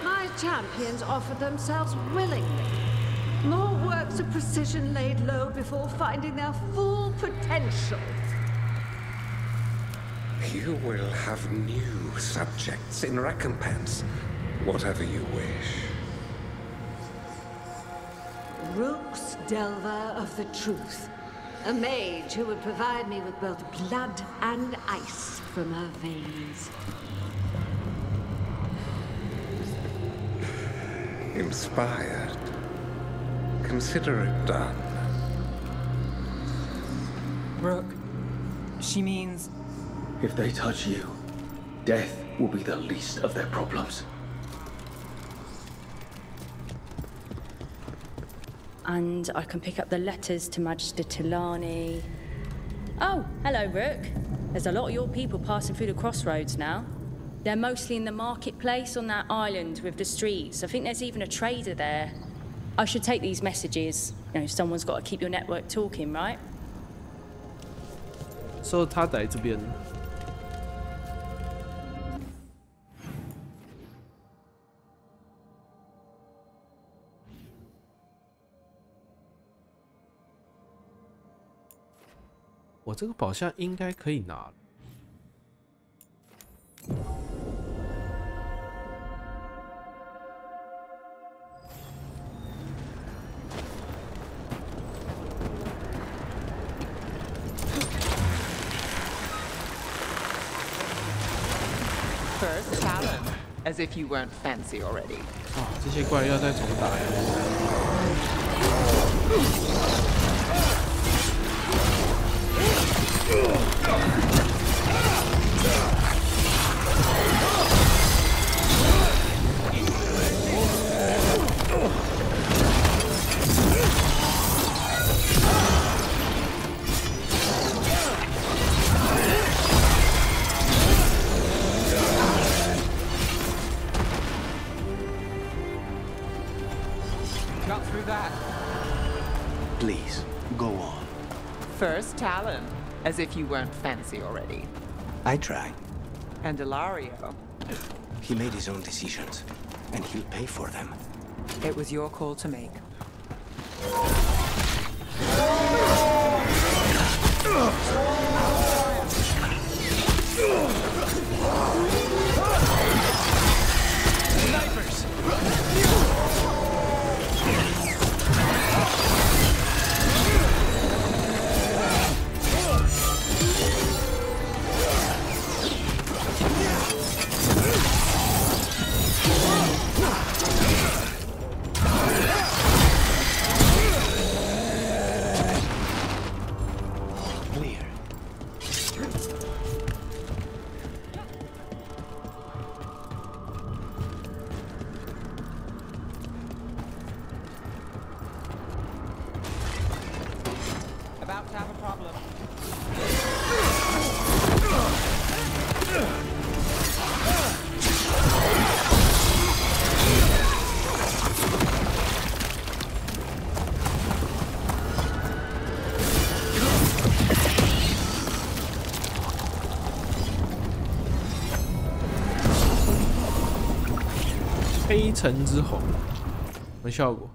O: My champions offer themselves willingly. More works of precision laid low before finding their full potential.
N: You will have new subjects in recompense, whatever you wish.
O: Rook's Delver of the Truth. A mage who would provide me with both blood and ice from her veins.
N: Inspired. Consider it done.
G: Rook, she means...
C: If they touch you, death will be the least of their problems.
P: And I can pick up the letters to Magister Tilani. Oh, hello, Rook. There's a lot of your people passing through the crossroads now. They're mostly in the marketplace on that island with the streets. I think there's even a trader there. I should take these messages. You know, someone's got to keep your network talking, right?
A: So 他在这边。我这个宝箱应该可以拿了。
Q: First talent, as if you weren't fancy already.
A: 哇，这些怪要再重打呀！
Q: Got through that.
I: Please, go on.
Q: First talent, as if you weren't fancy already.
I: I try.
Q: And Ilario.
I: He made his own decisions, and he'll pay for them.
Q: It was your call to make.
I: Snipers!
Q: About to have a problem.
A: 黑尘之吼，什么效果？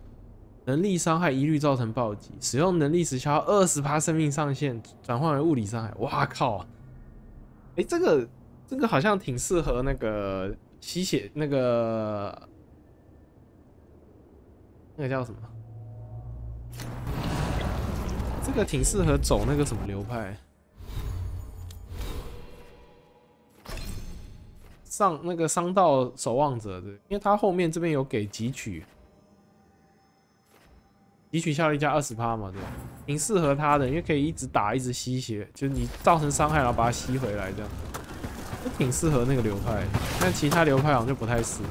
A: 能力伤害一律造成暴击，使用能力时消耗20%生命上限，转换为物理伤害。哇靠！哎，这个好像挺适合那个吸血那个叫什么？这个挺适合走那个什么流派？上那个商道守望者的，因为他后面这边有给汲取。汲取效率加20%嘛，对吧？挺适合他的，因为可以一直打，一直吸血，就是你造成伤害，然后把它吸回来，这样，就挺适合那个流派。但其他流派好像就不太适合。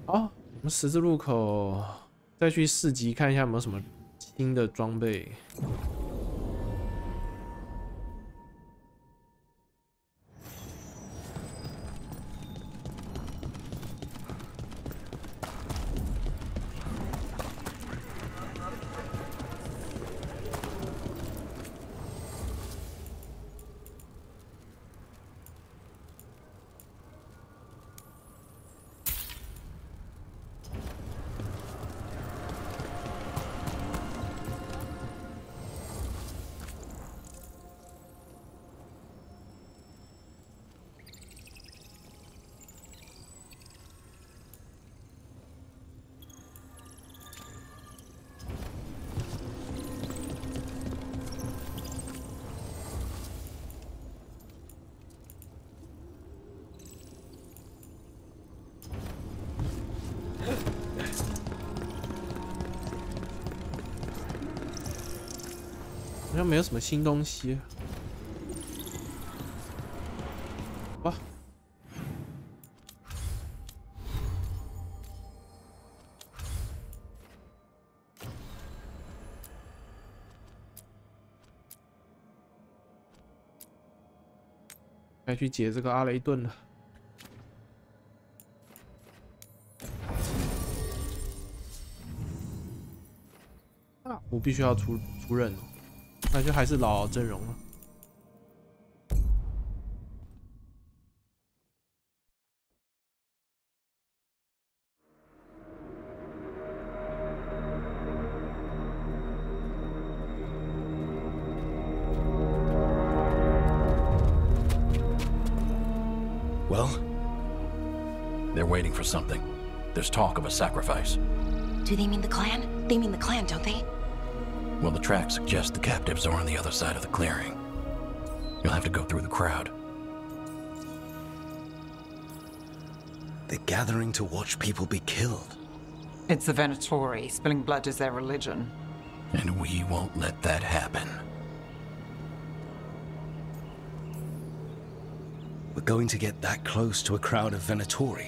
A: 好，我们十字路口再去市集看一下有没有什么新的装备。好像没有什么新东西。哇！该去解这个阿雷顿了。啊！我必须要出任哦。那就还是老阵容了。
R: They're waiting for something. There's talk of a sacrifice.
D: Do they mean the clan? They mean the clan, don't they?
R: Well, the tracks suggest the captives are on the other side of the clearing. You'll have to go through the crowd.
H: They're gathering to watch people be killed.
G: It's the Venatori. Spilling blood is their religion.
R: And we won't let that happen.
H: We're going to get that close to a crowd of Venatori.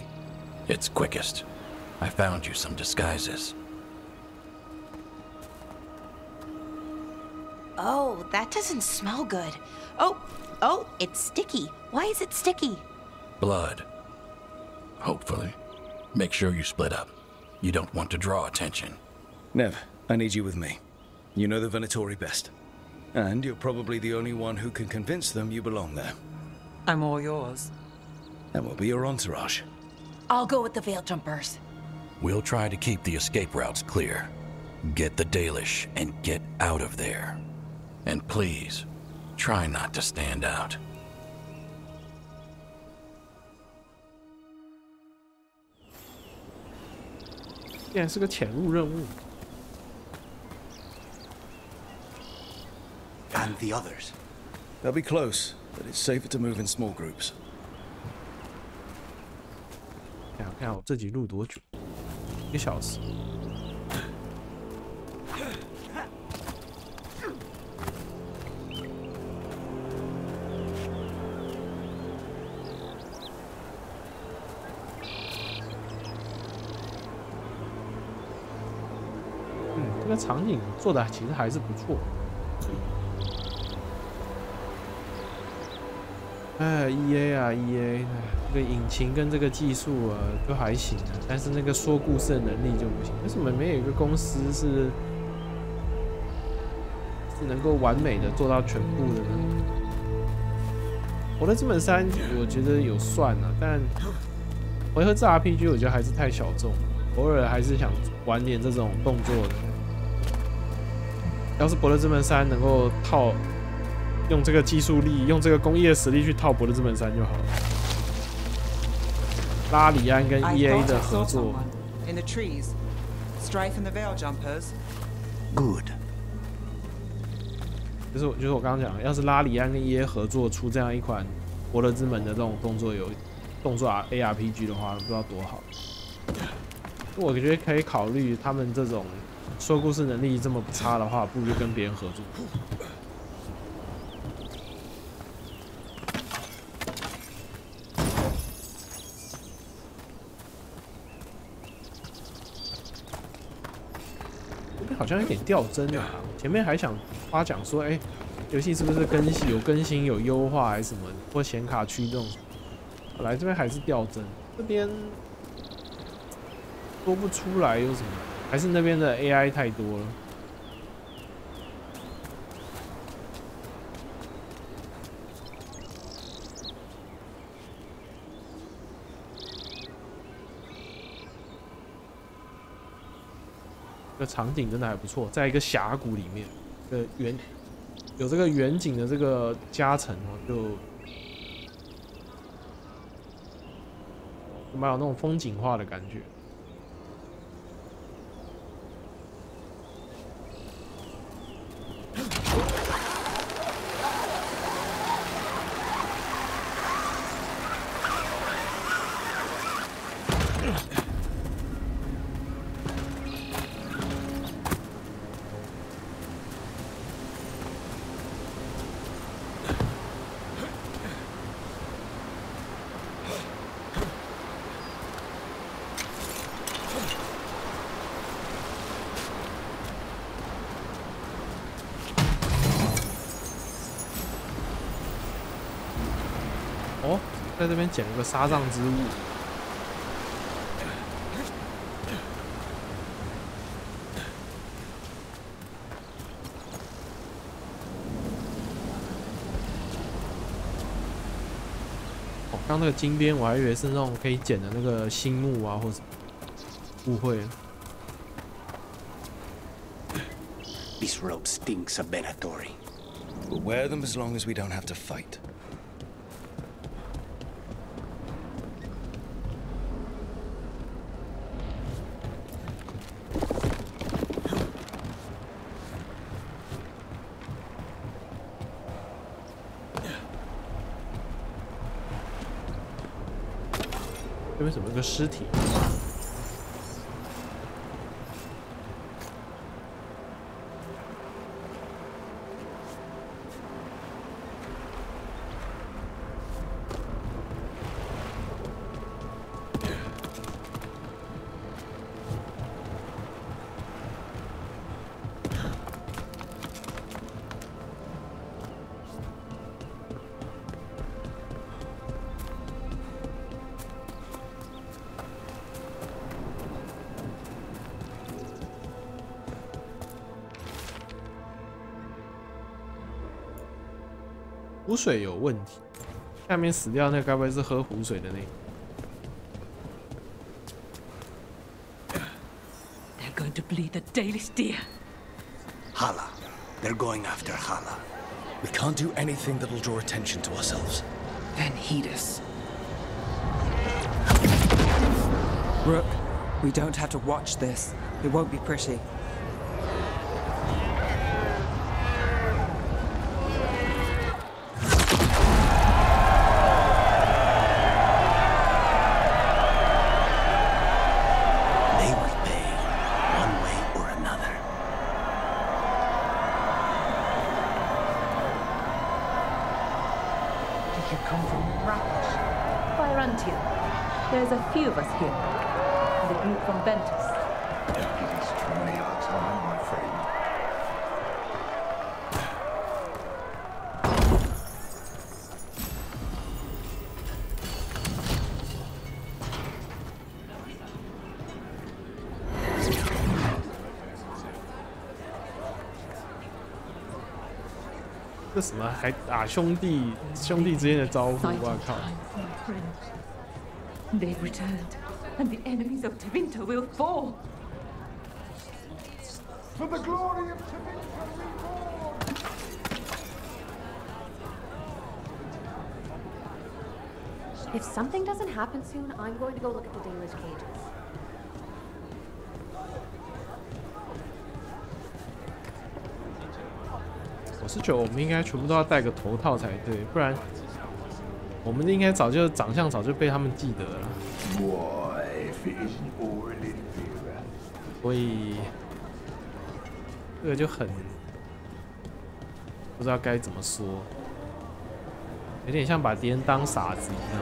R: It's quickest. I found you some disguises.
D: Oh, that doesn't smell good. Oh, it's sticky. Why is it sticky?
R: Blood. Hopefully. Make sure you split up. You don't want to draw attention.
H: Nev, I need you with me. You know the Venatori best. And you're probably the only one who can convince them you belong there.
G: I'm all yours.
H: And we'll be your entourage.
D: I'll go with the Veil Jumpers.
R: We'll try to keep the escape routes clear. Get the Dalish and get out of there. And please, try not to stand out.
A: 竟然是个潜入任务。
I: And the others?
H: They'll be close, but it's safer to move in small groups.
A: 看看我这集录多久？1个小时。这个场景做的其实还是不错。哎 ，EA 啊 ，EA， 这个引擎跟这个技术啊都还行啊，但是那个说故事的能力就不行。为什么没有一个公司是能够完美的做到全部的呢？我的这本3我觉得有算啊，但回合制 RPG 我觉得还是太小众了，偶尔还是想玩点这种动作的。要是《博德之门3》能够用这个技术力、用这个工业实力去套《博德之门3》就好了。拉里安跟 EA 的合作。
G: In the trees, Strife and the Veil Jumpers.
I: Good.
A: 就是我刚刚讲的，要是拉里安跟 EA 合作出这样一款《博德之门》的这种动作ARPG 的话，不知道多好。我觉得可以考虑他们这种说故事能力这么不差的话，不如就跟别人合作。这边好像有点掉帧啊！前面还想夸奖说，哎，游戏是不是有更新、有优化还是什么，或显卡驱动？后来这边还是掉帧，这边说不出来有什么。还是那边的 AI 太多了。这个场景真的还不错，在一个峡谷里面，有这个远景的这个加成哦，就蛮有那种风景画的感觉。哦，在这边捡了个纱障之物。哦，刚那个金边我还以为是那种可以捡的那个新木啊，或者误会了。
I: This rope stinks of Venatori.
H: We'll wear them as long as we don't have to fight.
A: 边怎么有个尸体？湖水有问题，下面死掉那该不会是喝湖水的那个？
M: They're going to bleed the Dalish deer.
I: Hala. They're going after Hala.
H: We can't do anything that'll draw attention to ourselves.
G: Then heed us. Rook, we don't have to watch this. It won't be pretty.
S: There's a few of us here. The group from Ventus.
C: It is truly our time, my friend.
A: 这什么还打兄弟之间的招呼？我靠！
S: They've returned, and the enemies of Tevinter will fall.
C: For the glory of Tevinter reborn!
S: If something doesn't happen soon, I'm going to go look at the Dalish cages.
A: 我是觉得我们应该全部都要戴个头套才对，不然我们应该长相早就被他们记得了。所以这个就很不知道该怎么说，有点像把敌人当傻子一样。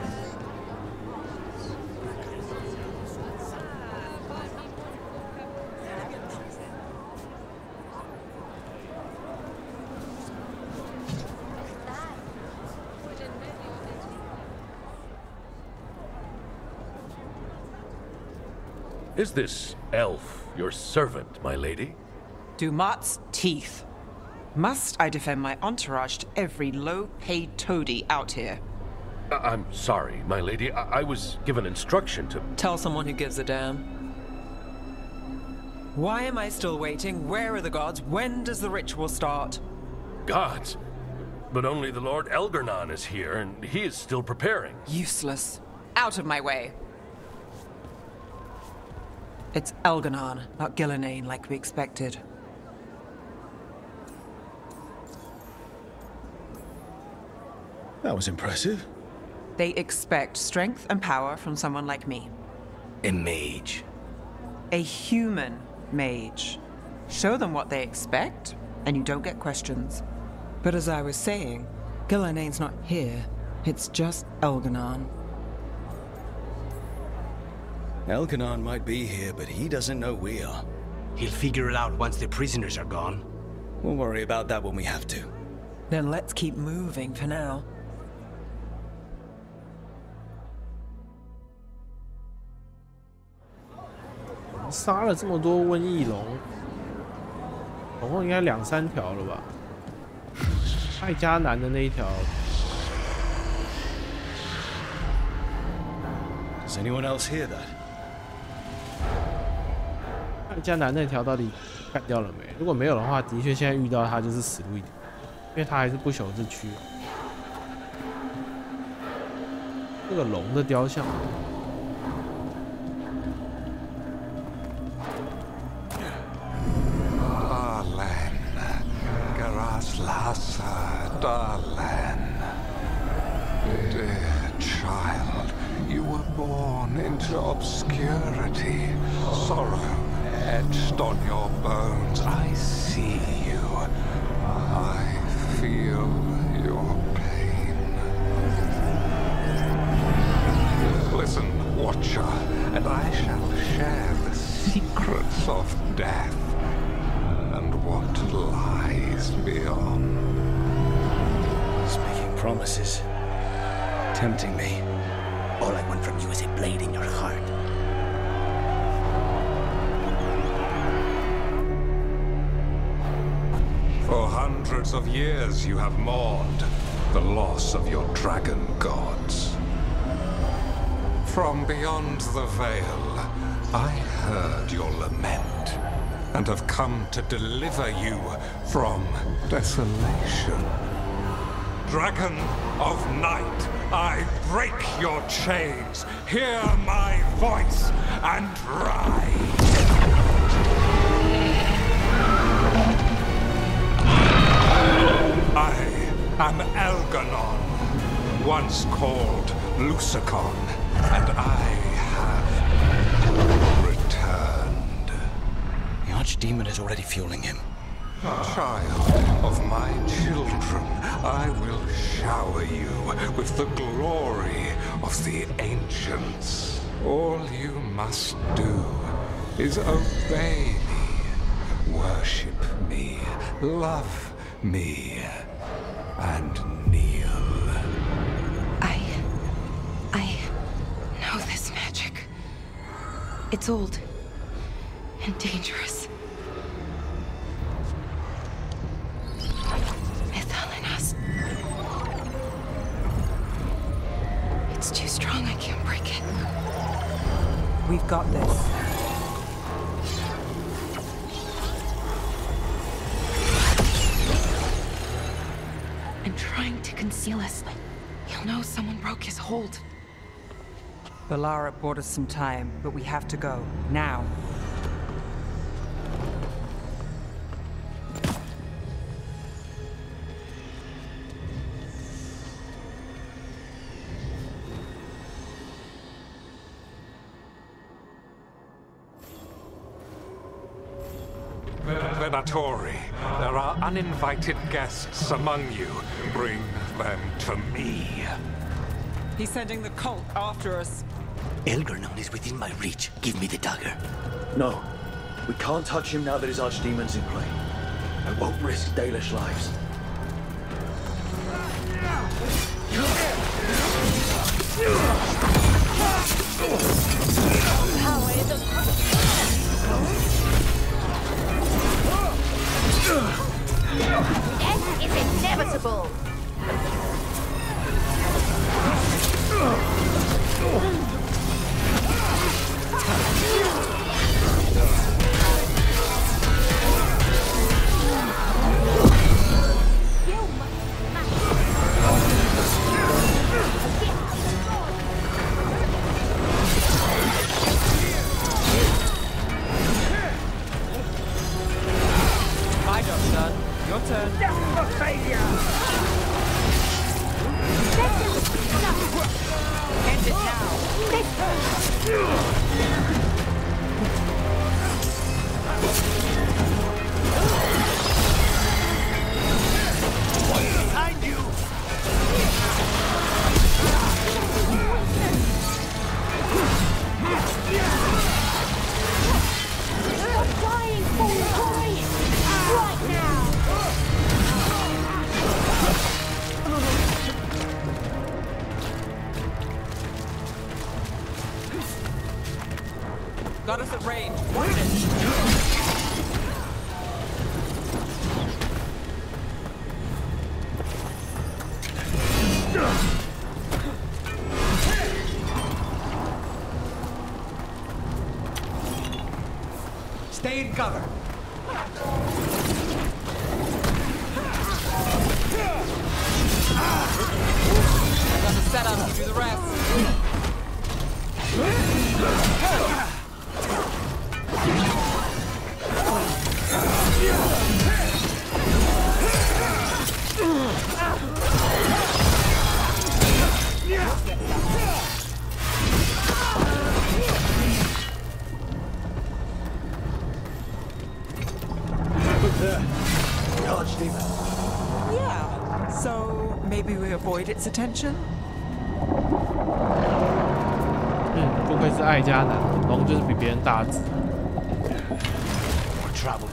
T: Is this elf your servant, my lady?
G: Dumat's teeth. Must I defend my entourage to every low-paid toady out here?
T: I'm sorry, my lady. I was given instruction to...
G: Tell someone who gives a damn. Why am I still waiting? Where are the gods? When does the ritual start?
T: Gods? But only the Lord Elgarnon is here, and he is still preparing.
G: Useless. Out of my way. It's Elgarnon, not Gillenane, like we expected.
H: That was impressive.
G: They expect strength and power from someone like me.
I: A mage.
G: A human mage. Show them what they expect, and you don't get questions. But as I was saying, Gillenane's not here. It's just Elgarnon.
H: Elgarnon might be here, but he doesn't know we are.
I: He'll figure it out once the prisoners are gone.
H: We'll worry about that when we have to.
G: Then let's keep moving for now.
A: 我们杀了这么多瘟疫龙，总共应该2、3条了吧？艾加南的那一条。
H: Does anyone else hear that?
A: 艾加南那条到底干掉了没？如果没有的话，的确现在遇到他就是死路一条，因为他还是不朽之躯。这个龙的雕像。
N: Darlan, dear child, you were born into obscurity. Sorrow etched on your bones. I see you. I feel your pain. Listen, Watcher, and I shall share the secrets of death and what lies beyond.
I: He's making promises, tempting me. All I want from you is a blade in your heart.
N: For hundreds of years you have mourned the loss of your dragon gods. From beyond the veil, I heard your lament and have come to deliver you from desolation. Dragon of night, I break your chains. Hear my voice and rise. I am Elganon, once called Lucicon, and I have returned.
I: The Archdemon is already fueling him.
N: Child of my children, I will shower you with the glory of the ancients. All you must do is obey me, worship me, love me, and kneel.
D: I know this magic. It's old and dangerous. It's too strong, I can't break it.
G: We've got this.
D: And trying to conceal us. He'll know someone broke his hold.
G: Balara bought us some time, but we have to go. Now.
N: Venatori, there are uninvited guests among you. Bring them to me.
G: He's sending the cult after us.
I: Elgarnon is within my reach. Give me the dagger.
U: No. We can't touch him now that his Archdemon's in play. I won't risk Dalish lives.
V: Death is inevitable!
G: My job's done. Your turn.
V: Death for failure!
G: End it now.
V: Behind you! You're dying for joy! Right now!
G: Got us at range. Watch it.
I: Stay in cover.
G: Got the setup. You do the rest.
U: There. The archdemon.
G: Yeah. So maybe we avoid its attention?
A: 不愧是艾迦南，龙就是比别人大只。
I: More trouble.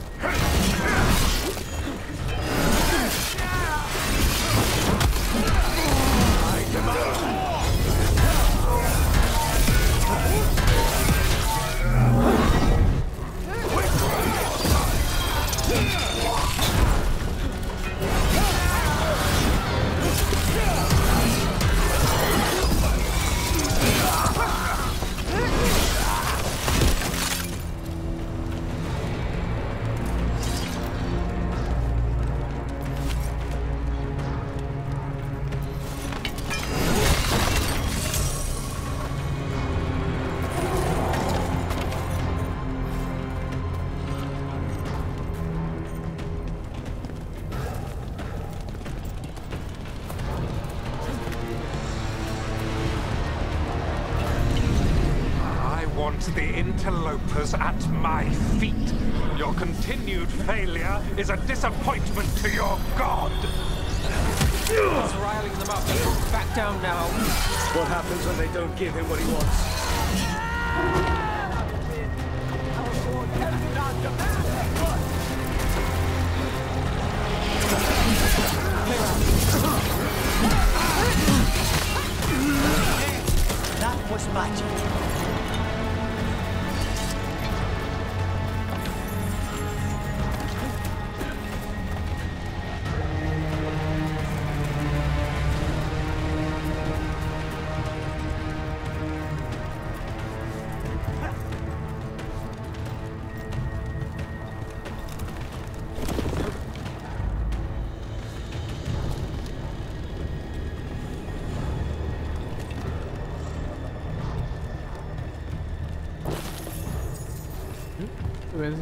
N: The interlopers at my feet. Your continued failure is a disappointment to your god.
G: It's riling them up. Back down now.
U: What happens when they don't give him what he wants?
I: That was magic.
A: 这边是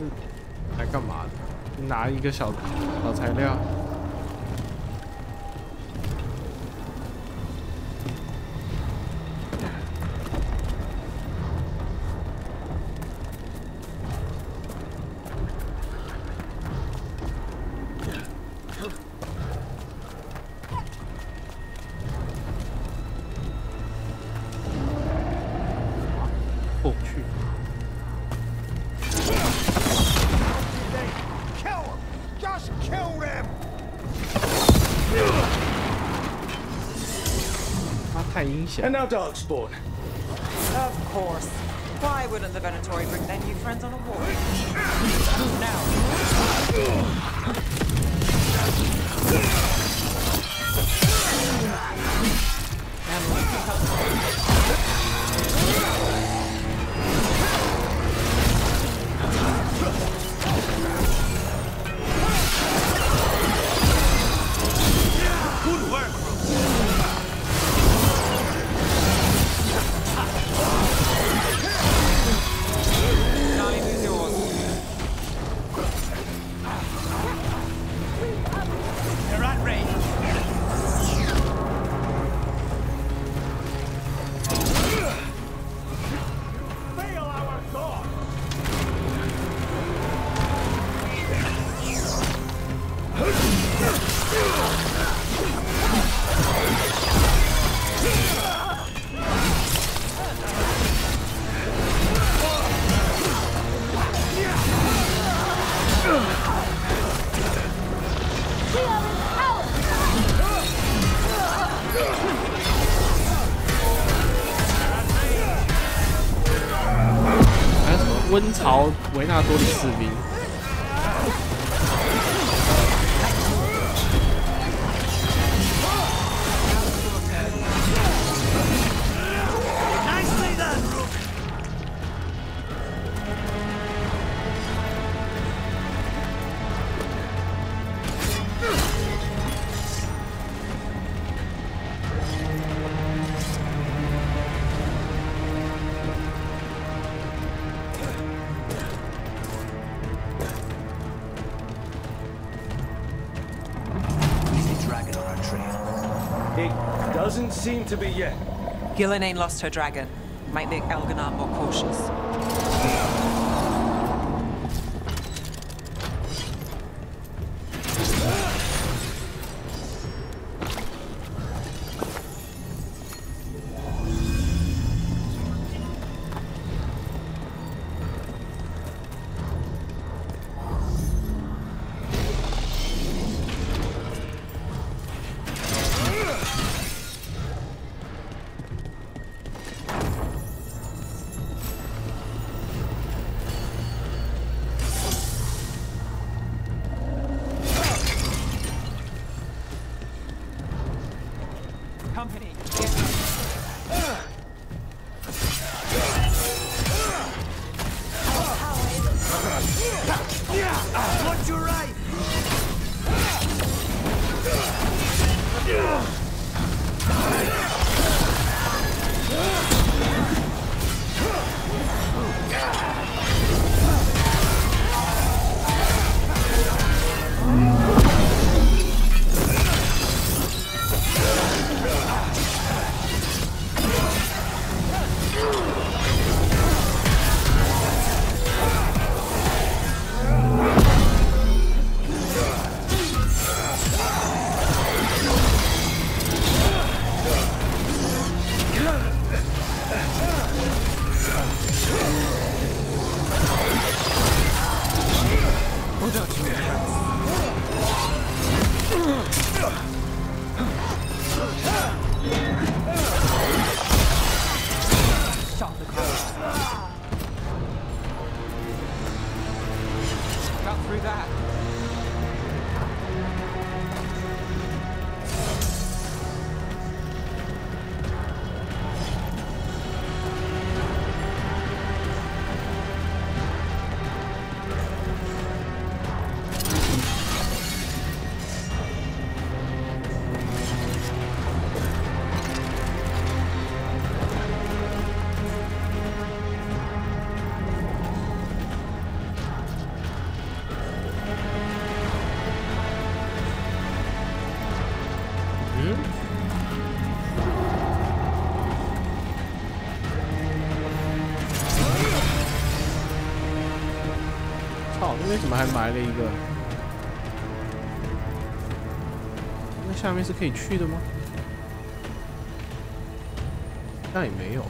A: 来干嘛的？拿一个小材料。过不去。 太阴险。
U: And now Darkspawn.
G: Of course. Why wouldn't the Venatori bring their new friends on a war? Now.
I: Good work, They're at range. Fail our god.
A: 温巢维纳多里士兵。
U: Doesn't seem to be yet.
G: Gillenane lost her dragon. Might make Elganon more cautious.
A: 那怎么还埋了一个？那下面是可以去的吗？那也没有。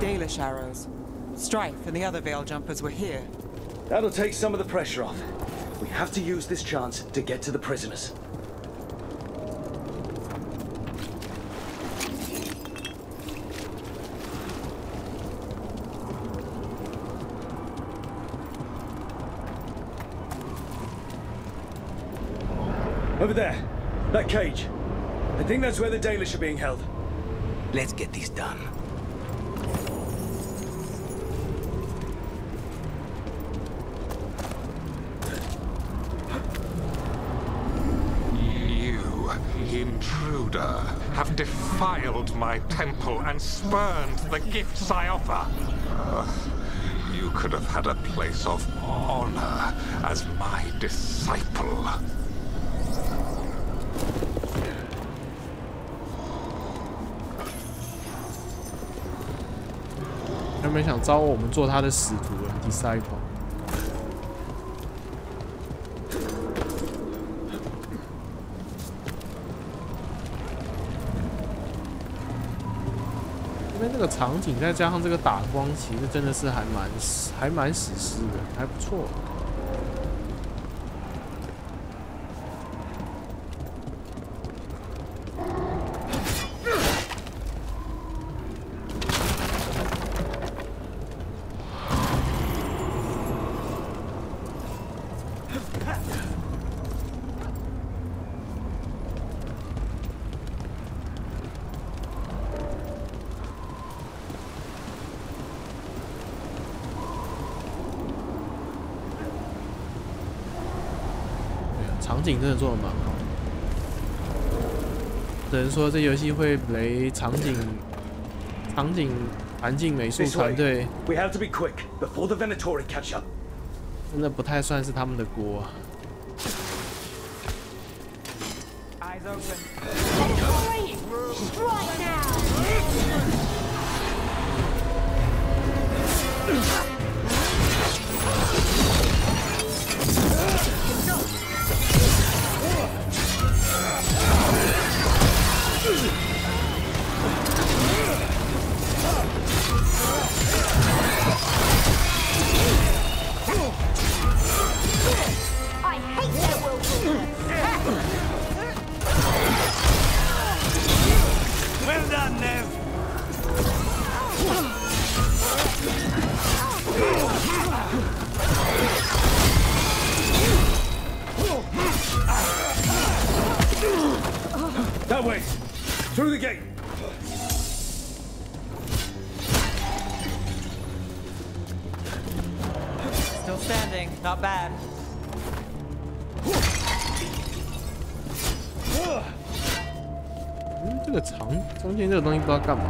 G: Dalish arrows. Strife and the other Veil jumpers were here.
U: That'll take some of the pressure off. We have to use this chance to get to the prisoners. Over there. That cage. I think that's where the Dalish are being held.
I: Let's get this done.
N: Intruder, have defiled my temple and spurned the gifts I offer. You could have had a place of honor as my disciple.
A: 他们想招我们做他的使徒 disciple。因为这个场景再加上这个打光，其实真的是还蛮史诗的，还不错。场景真的做得蛮好，只能说这游戏会雷场景环境美术团队，真的不太算是他们的锅。
U: That way! Through the gate!
G: Still standing, not bad.
A: 这个中间这个东西不知道干嘛。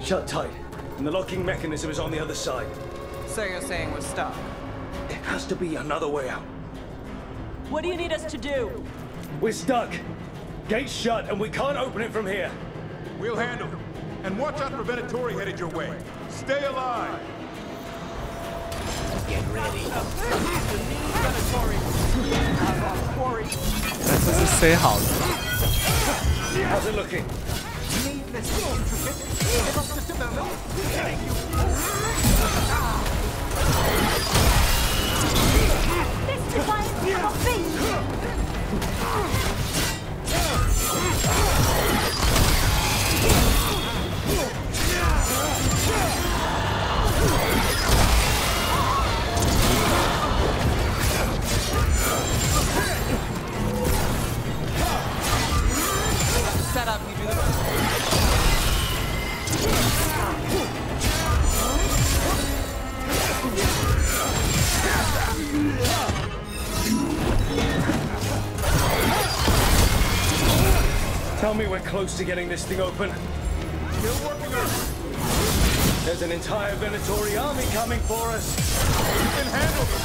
U: Shut tight, and the locking mechanism is on the other side.
G: So you're saying we're stuck?
U: There has to be another way out.
F: What do you need us to do?
U: We're stuck. Gate's shut, and we can't open it from here.
J: We'll handle it. And watch out for Venatori headed your way. Stay alive.
I: Get ready.
A: 这是塞好的。
U: How's it looking?
V: This defiance cannot be!
G: Set up, you do the
U: Tell me we're close to getting this thing open.
J: Still working on it.
U: There's an entire Venatori army coming for us.
J: You can handle them.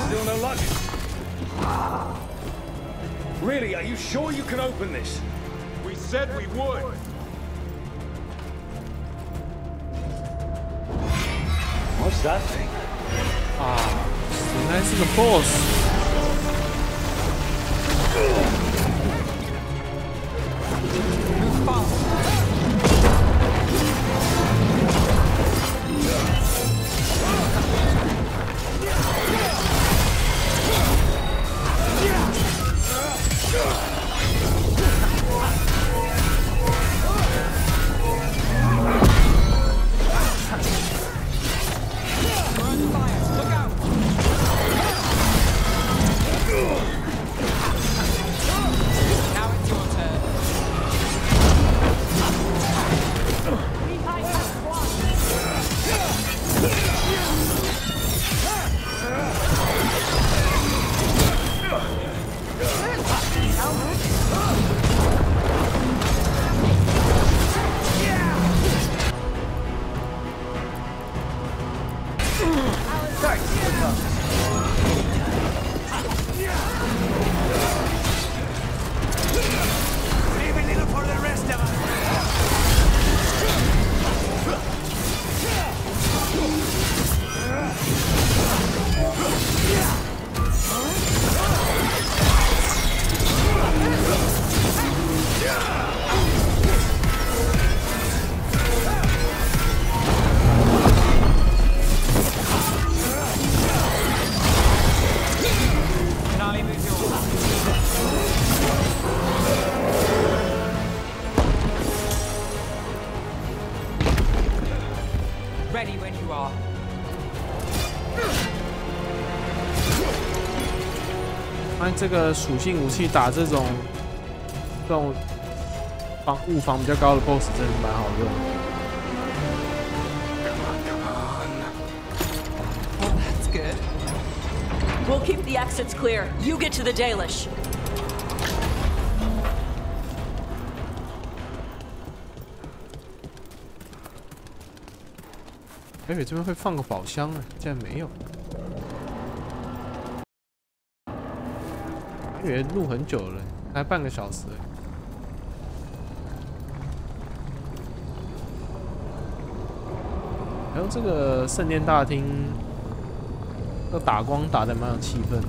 U: Still no luck. Really, are you sure you can open this?
J: We said we would.
U: What's that thing?
A: 原来是个 boss。Ready
G: when you are.
A: 发现这个属性武器打这种物防比较高的 BOSS 真的蛮好用的。
F: Well, that's good. We'll keep the exits clear. You get to the Dalish.
A: 哎，这边会放个宝箱啊，竟然没有。以为录很久了，才半个小时。然后这个圣殿大厅，这打光打得蛮有气氛的，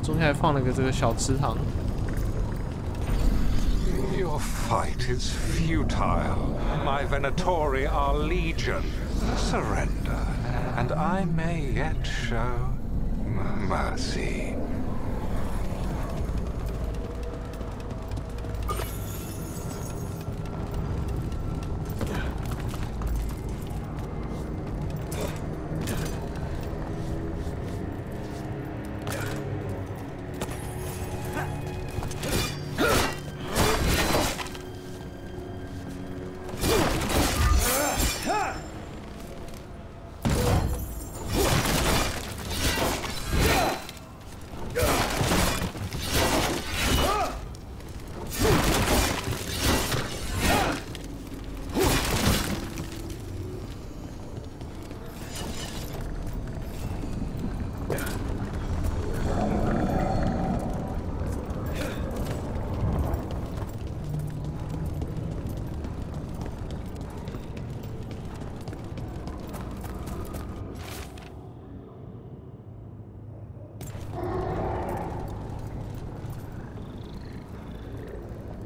A: 中间还放了个这个小池塘。
N: Your fight is futile. My Venatori are legion. Surrender, and I may yet show mercy.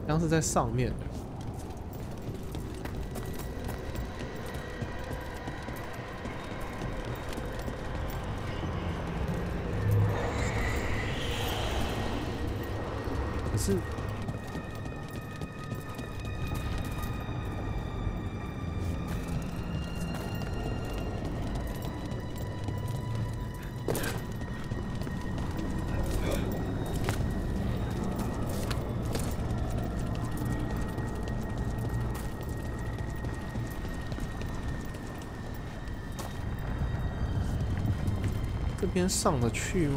A: 像是在上面的。可是。这边上得去吗？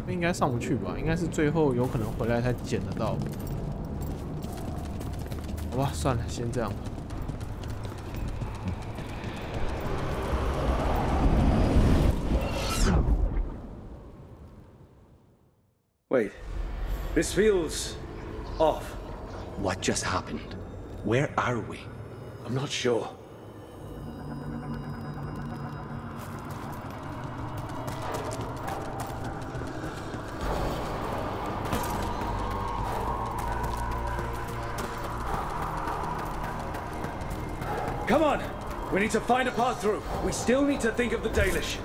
A: 应该上不去吧？应该是最后有可能回来才捡得到。好吧，算了，先这样吧。
U: Wait, this feels off.
I: What just happened? Where are we?
U: I'm not sure. Come on! We need to find a path through. We still need to think of the Dalish.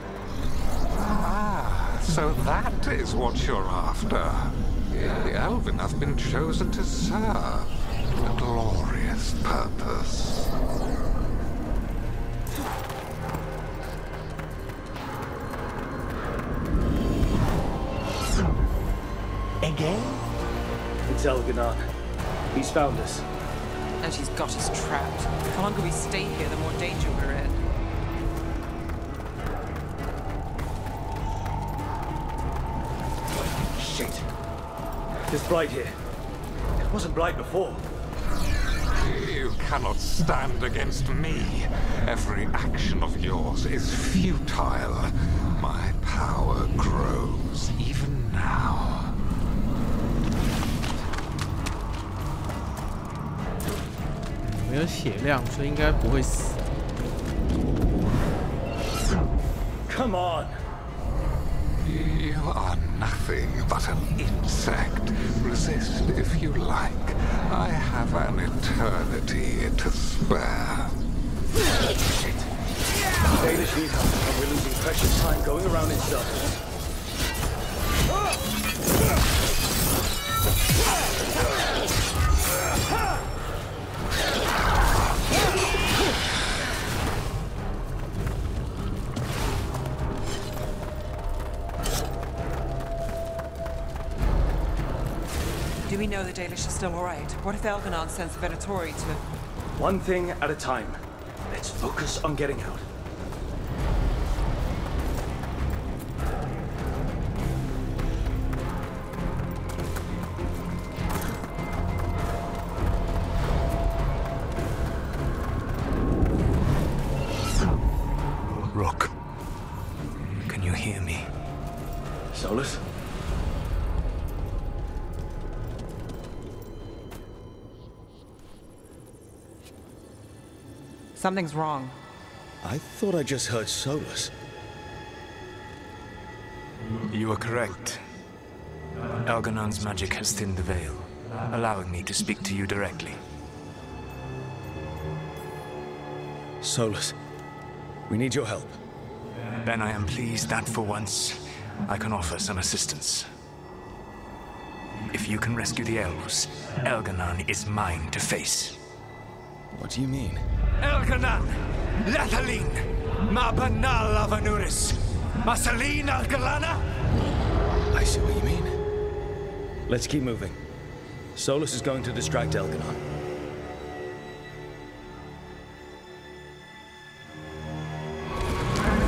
N: Ah, so that is what you're after. The Elven have been chosen to serve a glorious purpose.
I: Again?
U: It's Elganon. He's found us.
G: And she's got us trapped. The longer we stay here, the more danger we're in.
U: Shit. It's bright here. It wasn't bright before.
N: You cannot stand against me. Every action of yours is futile. My power grows even now.
A: 没有血量，所以应该不会死。
U: Come on!
N: You are nothing but an insect. Resist if you like. I have an eternity to spare.
U: Shit. Dalish need help, and we're losing precious time going around in circles.
G: Do we know the Dalish are still alright? What if Elganon sends the Venatori to...
U: One thing at a time. Let's focus on getting out.
C: Rock. Can you hear me?
U: Solus?
G: Something's wrong.
U: I thought I just heard Solus.
C: You are correct. Elganon's magic has thinned the veil, allowing me to speak to you directly.
U: Solus, we need your help.
C: Then I am pleased that for once, I can offer some assistance. If you can rescue the elves, Elganon is mine to face.
U: What do you mean?
C: Elganon! Lathalin! Ma banal avanuris! Masalin Algalana!
U: I see what you mean. Let's keep moving. Solus is going to distract Elganon.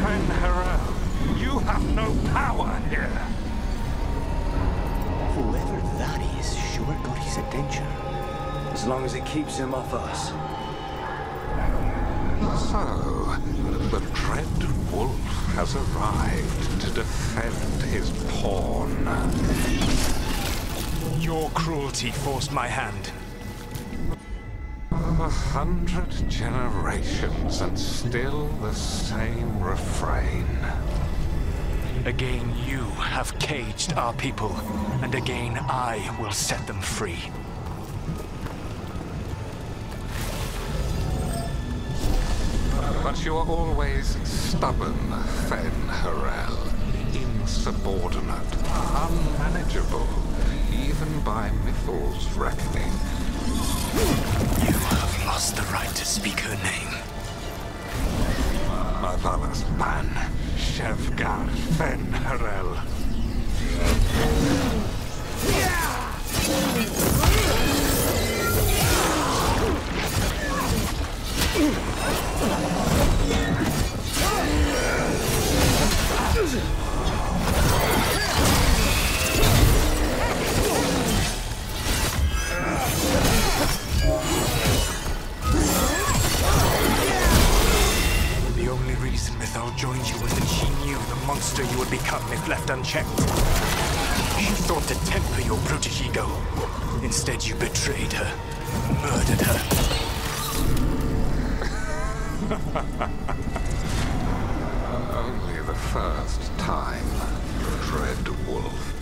N: Friend Hero, you have no power here.
I: Whoever that is sure got his attention.
U: As long as it keeps him off us.
N: So, the Dread Wolf has arrived to defend his pawn.
C: Your cruelty forced my hand.
N: 100 generations and still the same refrain.
C: Again you have caged our people, and again I will set them free.
N: But you're always stubborn, Fen'Harel. Insubordinate, unmanageable, even by Mythal's reckoning.
C: You have lost the right to speak her name.
N: Motherless man, Shevgar Fen'Harel.
C: The only reason Mythal joined you was that she knew the monster you would become if left unchecked. She thought to temper your brutish ego. Instead, you betrayed her, murdered her.
N: Only the first time, Dread Wolf.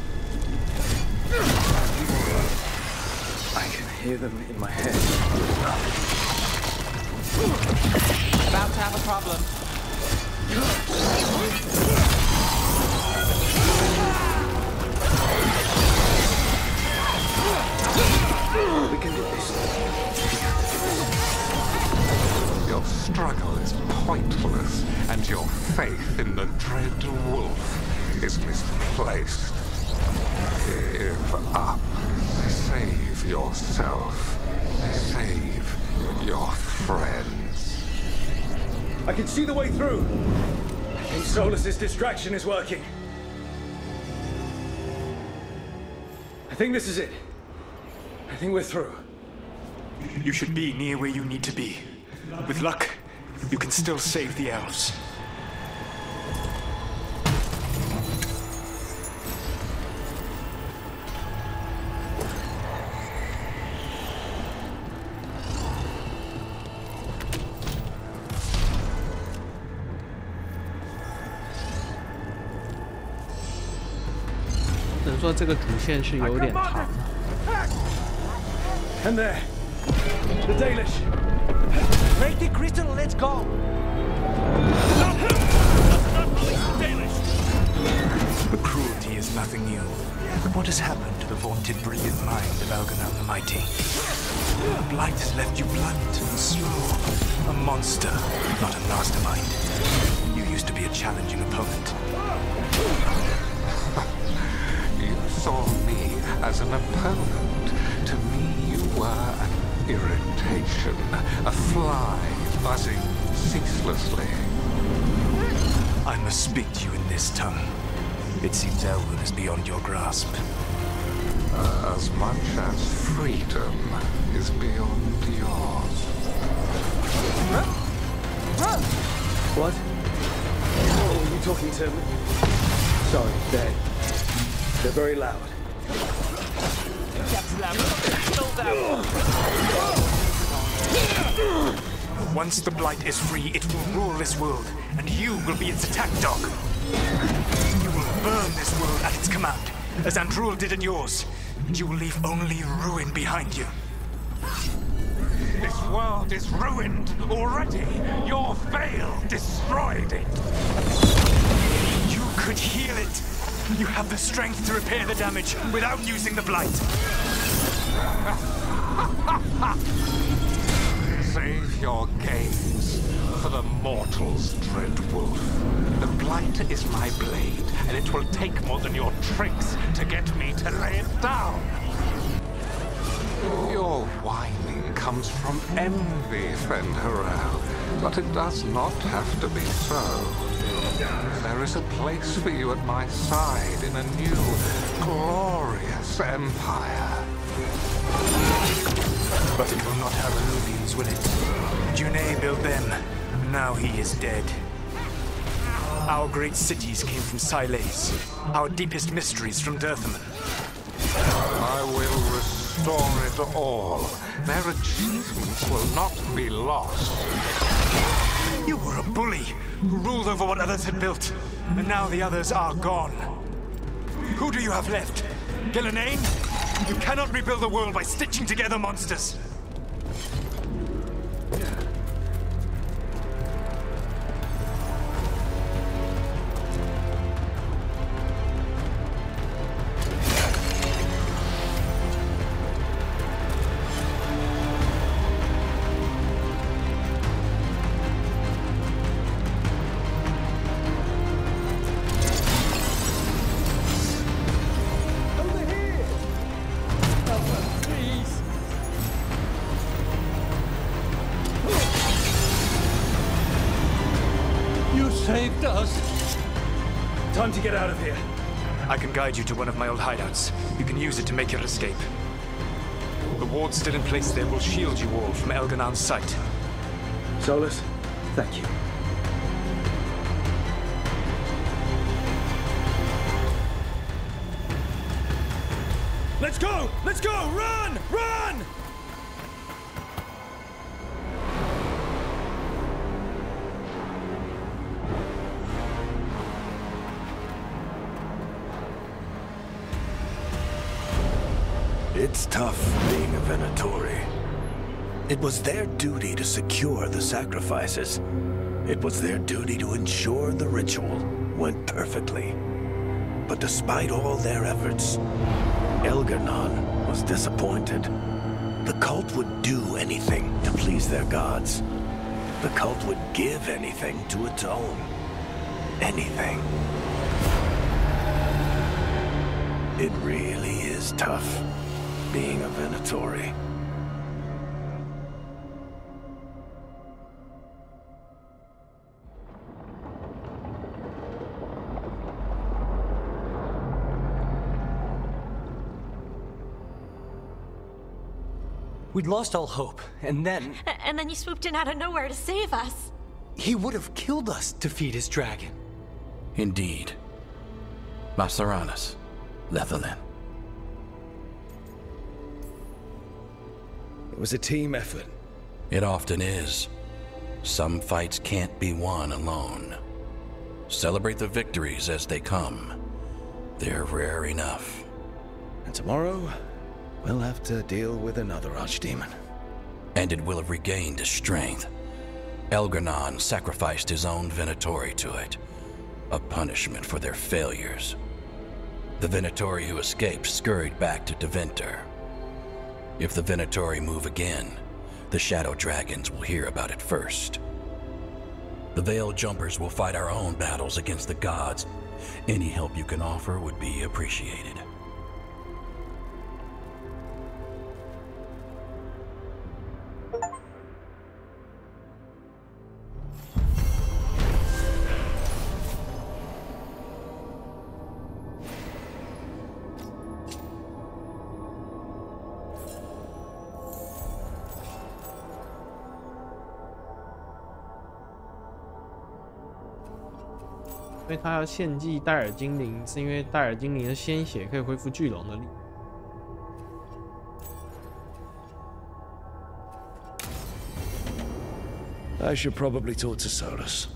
U: I can hear them in my head.
G: About to have a problem.
U: We can do this.
N: Your struggle is pointless, and your faith in the Dread Wolf is misplaced. Give up. Save yourself. Save your friends.
U: I can see the way through. I think Solus's distraction is working. I think this is it. I think we're through.
C: You should be near where you need to be. With luck, you can still save the elves.
A: 只能说这个主线是有点长。
U: And there, the Dalish.
I: Break the crystal, let's go.
C: The cruelty is nothing new. But what has happened to the vaunted brilliant mind of Elganon the Mighty? The blight has left you blunt and slow. A monster, not a mastermind. You used to be a challenging opponent.
N: You saw me as an opponent. To me, you were an irritation, a fly buzzing ceaselessly.
C: I must speak to you in this tongue. It seems Elven is beyond your grasp.
N: As much as freedom is beyond yours.
U: What? Oh, are you talking to me? Sorry, they're very loud.
C: Once the Blight is free, it will rule this world, and you will be its attack dog. You will burn this world at its command, as Andrul did at yours, and you will leave only ruin behind you.
N: This world is ruined already. Your Veil destroyed it.
C: You could heal it. You have the strength to repair the damage without using the Blight.
N: Save your games for the mortals, Dread Wolf. The Blight is my blade, and it will take more than your tricks to get me to lay it down. Your whining comes from envy, Fen'Harel, but it does not have to be so. There is a place for you at my side in a new, glorious empire.
C: But it will not have illusions, will it? Junei built them, now he is dead. Our great cities came from Sileys, our deepest mysteries from Dirthaman.
N: I will restore it all. Their achievements will not be lost.
C: You were a bully who ruled over what others had built, and now the others are gone. Who do you have left? Gillenane? You cannot rebuild the world by stitching together monsters.
U: Saved us. Time to get out of here.
C: I can guide you to one of my old hideouts. You can use it to make your escape. The wards still in place there will shield you all from Elganon's sight.
U: Solus, thank you. Let's go! Let's go! Run! Run!
I: It's tough being a Venatori. It was their duty to secure the sacrifices. It was their duty to ensure the ritual went perfectly. But despite all their efforts, Elganon was disappointed. The cult would do anything to please their gods. The cult would give anything to atone. Anything. It really is tough being a Venatori. We'd lost all hope, and then...
E: And then you swooped in out of nowhere to save us.
I: He would have killed us to feed his dragon.
R: Indeed. Masaranas, Lethalin.
U: It was a team effort.
R: It often is. Some fights can't be won alone. Celebrate the victories as they come. They're rare enough.
U: And tomorrow, we'll have to deal with another archdemon.
R: And it will have regained its strength. Elganon sacrificed his own Venatori to it. A punishment for their failures. The Venatori who escaped scurried back to Deventer. If the Venatori move again, the Shadow Dragons will hear about it first. The Veil Jumpers will fight our own battles against the gods. Any help you can offer would be appreciated.
A: 因为他要献祭戴尔精灵，是因为戴尔精灵的鲜血可以恢复巨龙的力。
U: I should probably talk to Solus.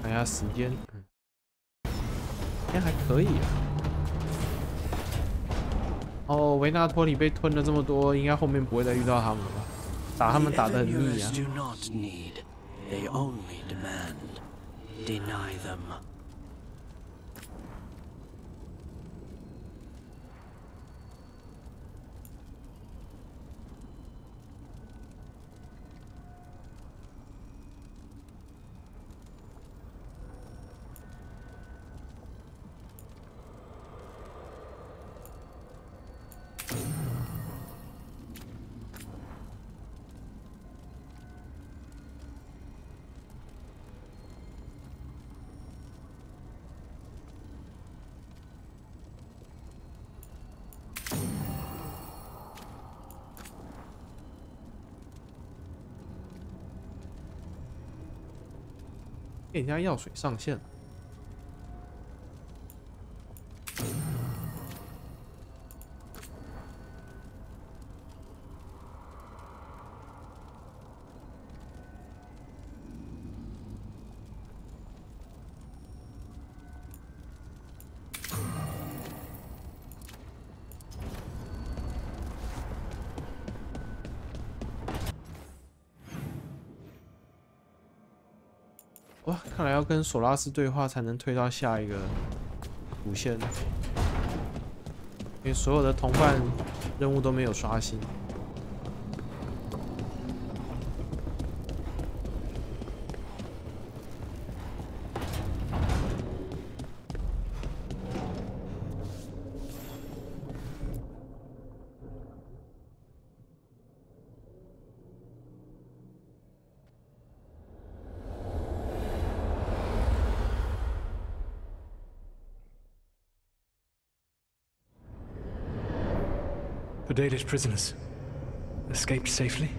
A: 看一下时间，还可以啊。哦，维纳托里被吞了这么多，应该后面不会再遇到他们了吧？打他们打得很腻啊。
L: They only demand. Deny them.
A: 店家药水上线了。哇，看来要跟索拉斯对话才能推到下一个主线，因为所有的同伴任务都没有刷新。
C: The Dalish prisoners escaped safely?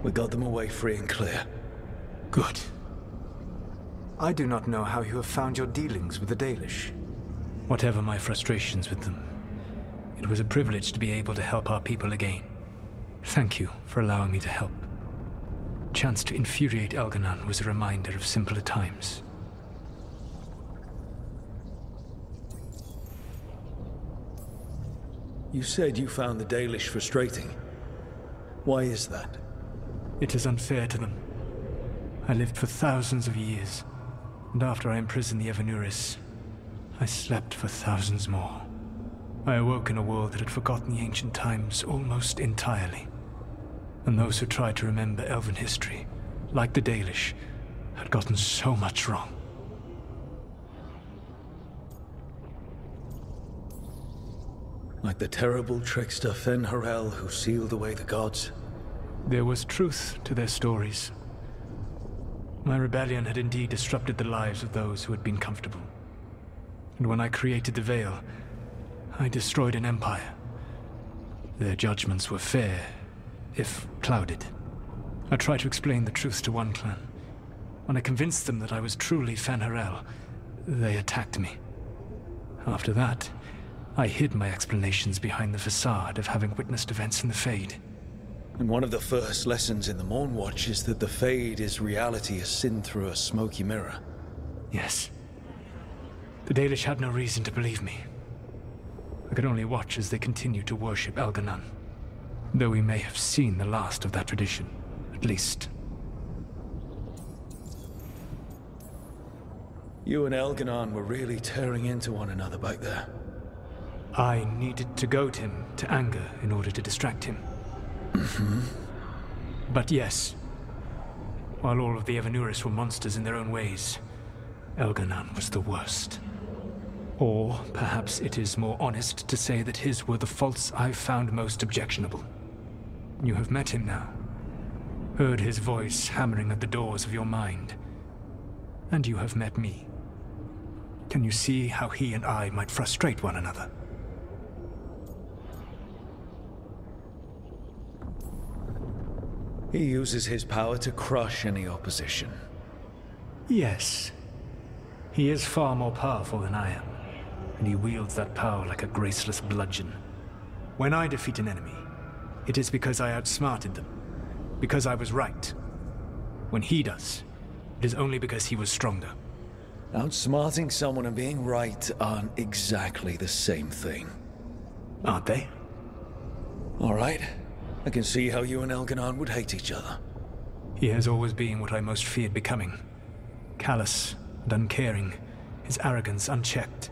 H: We got them away free and clear.
C: Good. I do not know how you have found your dealings with the Dalish. Whatever my frustrations with them, it was a privilege to be able to help our people again. Thank you for allowing me to help. Chance to infuriate Elganon was a reminder of simpler times.
H: You said you found the Dalish frustrating. Why is that?
C: It is unfair to them. I lived for thousands of years, and after I imprisoned the Evanuris, I slept for thousands more. I awoke in a world that had forgotten the ancient times almost entirely. And those who tried to remember Elven history, like the Dalish, had gotten so much wrong.
H: Like the terrible trickster Fen-Harel who sealed away the gods?
C: There was truth to their stories. My rebellion had indeed disrupted the lives of those who had been comfortable. And when I created the Veil, I destroyed an empire. Their judgments were fair, if clouded. I tried to explain the truth to one clan. When I convinced them that I was truly Fen-Harel, they attacked me. After that, I hid my explanations behind the facade of having witnessed events in the Fade.
H: And one of the first lessons in the Mournwatch is that the Fade is reality as seen through a smoky mirror.
C: Yes. The Dalish had no reason to believe me. I could only watch as they continued to worship Elganon, though we may have seen the last of that tradition, at least.
H: You and Elganon were really tearing into one another back there.
C: I needed to goad him to anger in order to distract him. But yes, while all of the Evanuris were monsters in their own ways, Elganon was the worst. Or perhaps it is more honest to say that his were the faults I've found most objectionable. You have met him now, heard his voice hammering at the doors of your mind, and you have met me. Can you see how he and I might frustrate one another?
H: He uses his power to crush any opposition.
C: Yes. He is far more powerful than I am, and he wields that power like a graceless bludgeon. When I defeat an enemy, it is because I outsmarted them, because I was right. When he does, it is only because he was stronger.
H: Outsmarting someone and being right aren't exactly the same thing.
C: Aren't they?
H: All right. I can see how you and Elganon would hate each other.
C: He has always been what I most feared becoming. Callous and uncaring, his arrogance unchecked.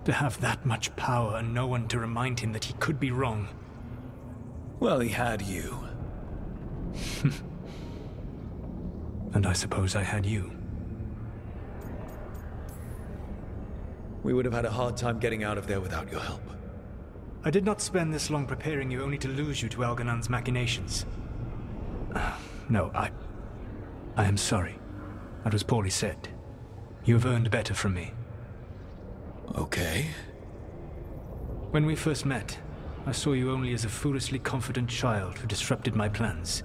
C: To have that much power and no one to remind him that he could be wrong.
H: Well, he had you.
C: And I suppose I had you.
H: We would have had a hard time getting out of there without your help.
C: I did not spend this long preparing you only to lose you to Elganon's machinations. No, I am sorry. That was poorly said. You have earned better from me.
H: Okay.
C: When we first met, I saw you only as a foolishly confident child who disrupted my plans.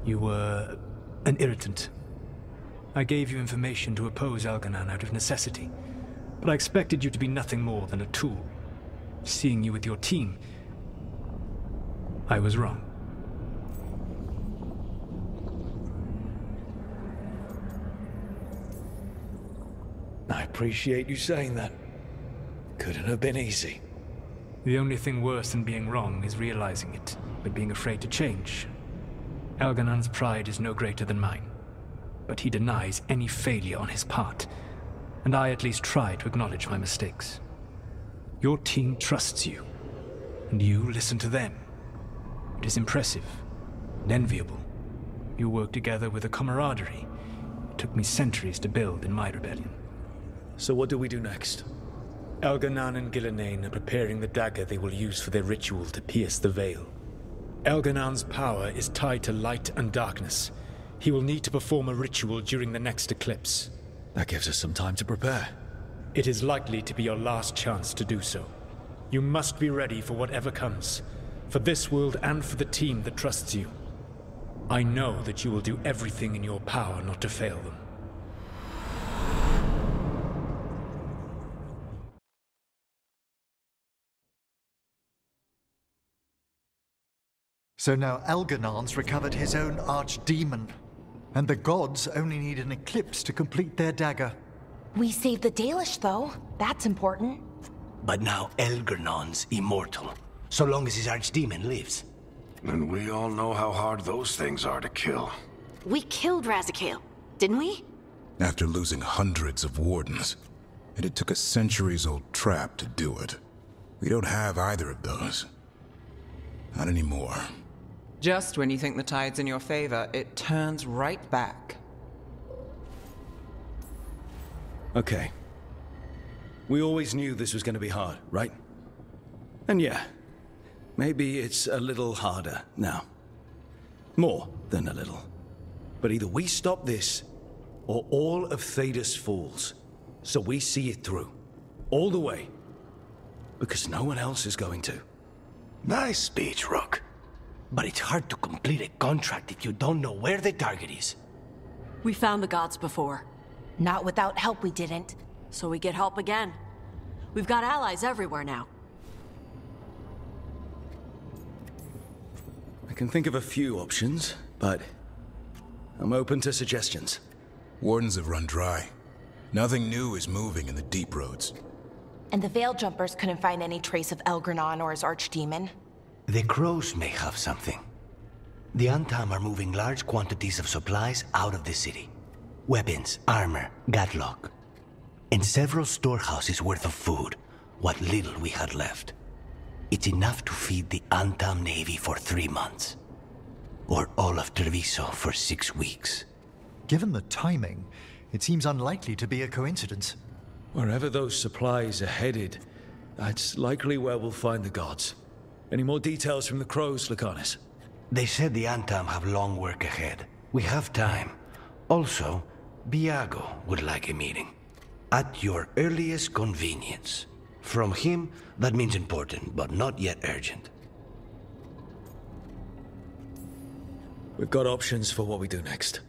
C: You were an irritant. I gave you information to oppose Elganon out of necessity, but I expected you to be nothing more than a tool. Seeing you with your team, I was wrong.
H: I appreciate you saying that. Couldn't have been easy.
C: The only thing worse than being wrong is realizing it, but being afraid to change. Elganon's pride is no greater than mine, but he denies any failure on his part, and I at least try to acknowledge my mistakes. Your team trusts you, and you listen to them. It is impressive and enviable. You work together with a camaraderie it took me centuries to build in my rebellion.
H: So what do we do next?
C: Elganon and Gillenane are preparing the dagger they will use for their ritual to pierce the veil. Elganon's power is tied to light and darkness. He will need to perform a ritual during the next eclipse.
H: That gives us some time to prepare.
C: It is likely to be your last chance to do so. You must be ready for whatever comes, for this world and for the team that trusts you. I know that you will do everything in your power not to fail them.
B: So now Elganon's recovered his own archdemon, and the gods only need an eclipse to complete their dagger.
D: We saved the Dalish, though. That's important.
L: But now Elganon's immortal, so long as his archdemon lives.
I: And we all know how hard those things are to kill.
E: We killed Razikale, didn't we?
K: After losing hundreds of wardens, and it took a centuries-old trap to do it. We don't have either of those. Not anymore.
G: Just when you think the tide's in your favor, it turns right back.
H: Okay. We always knew this was going to be hard, right? And yeah, maybe it's a little harder now. More than a little. But either we stop this, or all of Thedas falls. So we see it through. All the way. Because no one else is going to.
L: Nice speech, Rook. But it's hard to complete a contract if you don't know where the target is.
F: We found the gods before.
D: Not without help, we didn't.
F: So we get help again. We've got allies everywhere now.
H: I can think of a few options, but I'm open to suggestions.
K: Wardens have run dry. Nothing new is moving in the deep roads.
D: And the Veil Jumpers couldn't find any trace of Elganon or his archdemon.
L: The Crows may have something. The Antam are moving large quantities of supplies out of the city. Weapons, armor, gatlock. And several storehouses worth of food, what little we had left. It's enough to feed the Antam Navy for 3 months. Or all of Treviso for 6 weeks.
B: Given the timing, it seems unlikely to be a coincidence.
H: Wherever those supplies are headed, that's likely where we'll find the gods. Any more details from the Crows, Lucanus?
L: They said the Antam have long work ahead. We have time. Also, Biago would like a meeting. At your earliest convenience. From him, that means important, but not yet urgent.
H: We've got options for what we do next.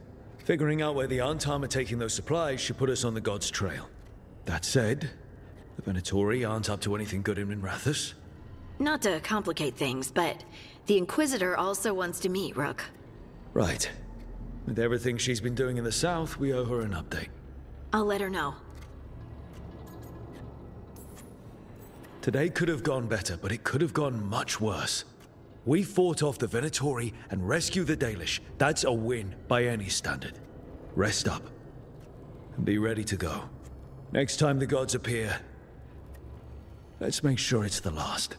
H: Figuring out where the Antam are taking those supplies should put us on the gods' trail. That said, the Venatori aren't up to anything good in Rathus.
E: Not to complicate things, but the Inquisitor also wants to meet Rook.
H: Right. With everything she's been doing in the south, we owe her an update.
E: I'll let her know.
H: Today could have gone better, but it could have gone much worse. We fought off the Venatori and rescued the Dalish. That's a win by any standard. Rest up. And be ready to go. Next time the gods appear, let's make sure it's the last.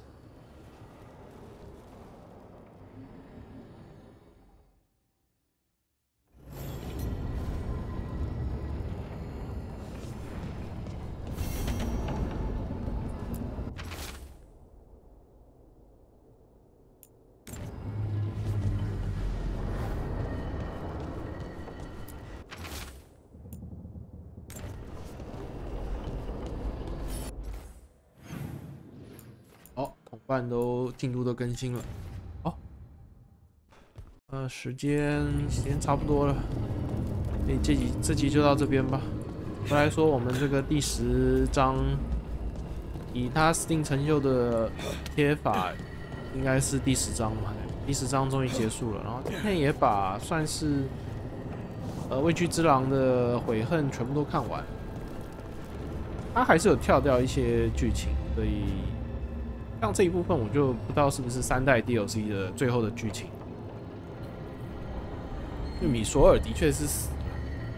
A: 进度都更新了，好，时间差不多了，这集就到这边吧。回来说我们这个第10章，以他Steam成就的贴法，应该是第10章嘛？第10章终于结束了，然后今天也把算是畏惧之狼的悔恨全部都看完。他还是有跳掉一些剧情，所以像这一部分我就不知道是不是3代 DLC 的最后的剧情。就米索尔的确是死了，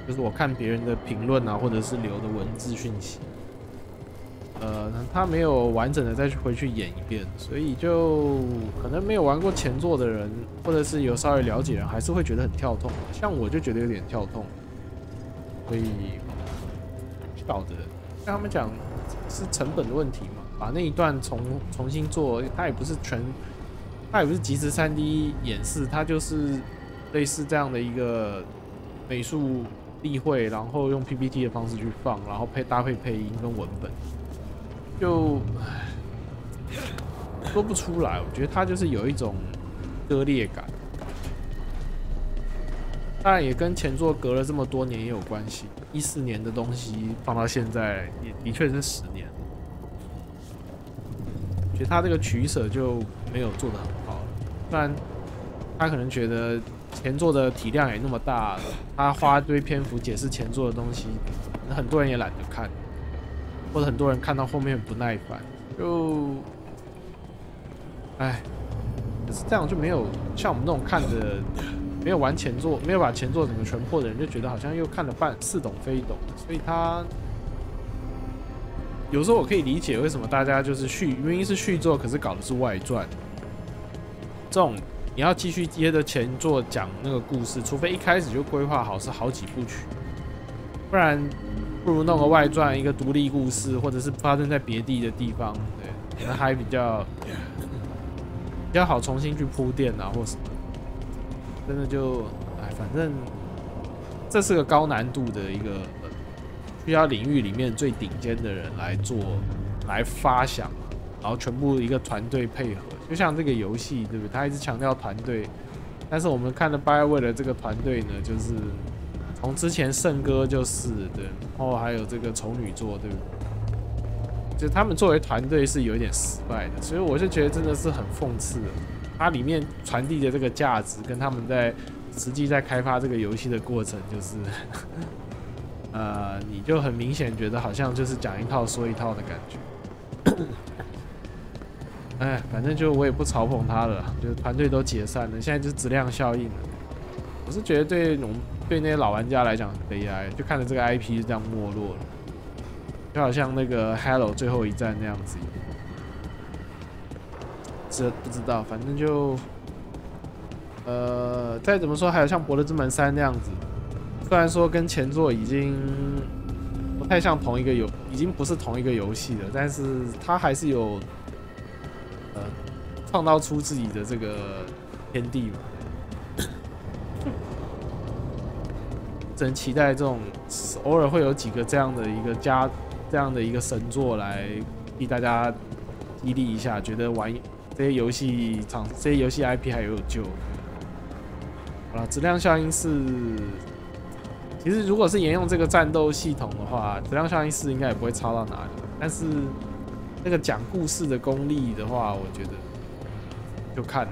A: 就是我看别人的评论啊，或者是留的文字讯息，他没有完整的再回去演一遍，所以就可能没有玩过前作的人，或者是有稍微了解的人，还是会觉得很跳痛。像我就觉得有点跳痛，所以不晓得。跟他们讲是成本的问题嘛，把那一段重新做，它也不是即时3D 演示，它就是类似这样的一个美术例会，然后用 PPT 的方式去放，然后搭配配音跟文本，就说不出来。我觉得它就是有一种割裂感，当然也跟前作隔了这么多年也有关系。14年的东西放到现在，也的确是10年。我觉得他这个取舍就没有做得很好，不然他可能觉得前作的体量也那么大，他花一堆篇幅解释前作的东西，很多人也懒得看，或者很多人看到后面很不耐烦，就，哎，可是这样就没有像我们那种看的。没有玩前作，没有把前作整个全破的人，就觉得好像又看了似懂非懂，所以他有时候我可以理解为什么大家就是明明是续作，可是搞的是外传。这种你要继续接着前作讲那个故事，除非一开始就规划好是好几部曲，不然不如弄个外传，一个独立故事，或者是发生在别地的地方，对，可能还比较好重新去铺垫啊，或什么。真的就，哎，反正这是个高难度的一个需要领域里面最顶尖的人来发想，然后全部一个团队配合，就像这个游戏，对不对？他一直强调团队，但是我们看的 BioWare 的这个团队呢，就是从之前圣歌就是对，然后还有这个丑女座，对不对？就他们作为团队是有一点失败的，所以我就觉得真的是很讽刺的。它里面传递的这个价值，跟他们实际在开发这个游戏的过程，就是你就很明显觉得好像就是讲一套说一套的感觉。哎，反正就我也不嘲讽他了，就是团队都解散了，现在就是质量效应了。我是觉得对那些老玩家来讲很悲哀，就看着这个 IP 就这样没落了，就好像那个 Halo 最后一战那样子。这不知道，反正就再怎么说，还有像《博德之门3》那样子，虽然说跟前作已经不太像同一个已经不是同一个游戏了，但是它还是有创造出自己的这个天地嘛。只能期待这种偶尔会有几个这样的一个神作来替大家激励一下，觉得玩这些游戏IP 还有救。好了，质量效应4，其实如果是沿用这个战斗系统的话，质量效应4应该也不会差到哪里。但是那个讲故事的功力的话，我觉得就看。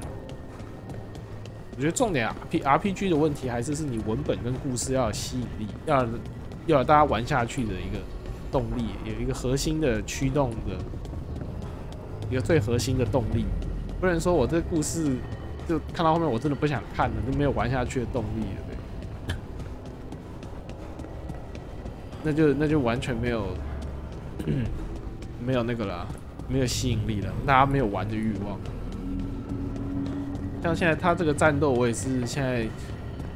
A: 我觉得重点RPG 的问题还是你文本跟故事要有吸引力，要有大家玩下去的一个动力，有一个核心的驱动的。一个最核心的动力，不能说我这故事就看到后面我真的不想看了，就没有玩下去的动力了，对。那就完全没有那个啦，没有吸引力了，大家没有玩的欲望。像现在他这个战斗，我也是现在，因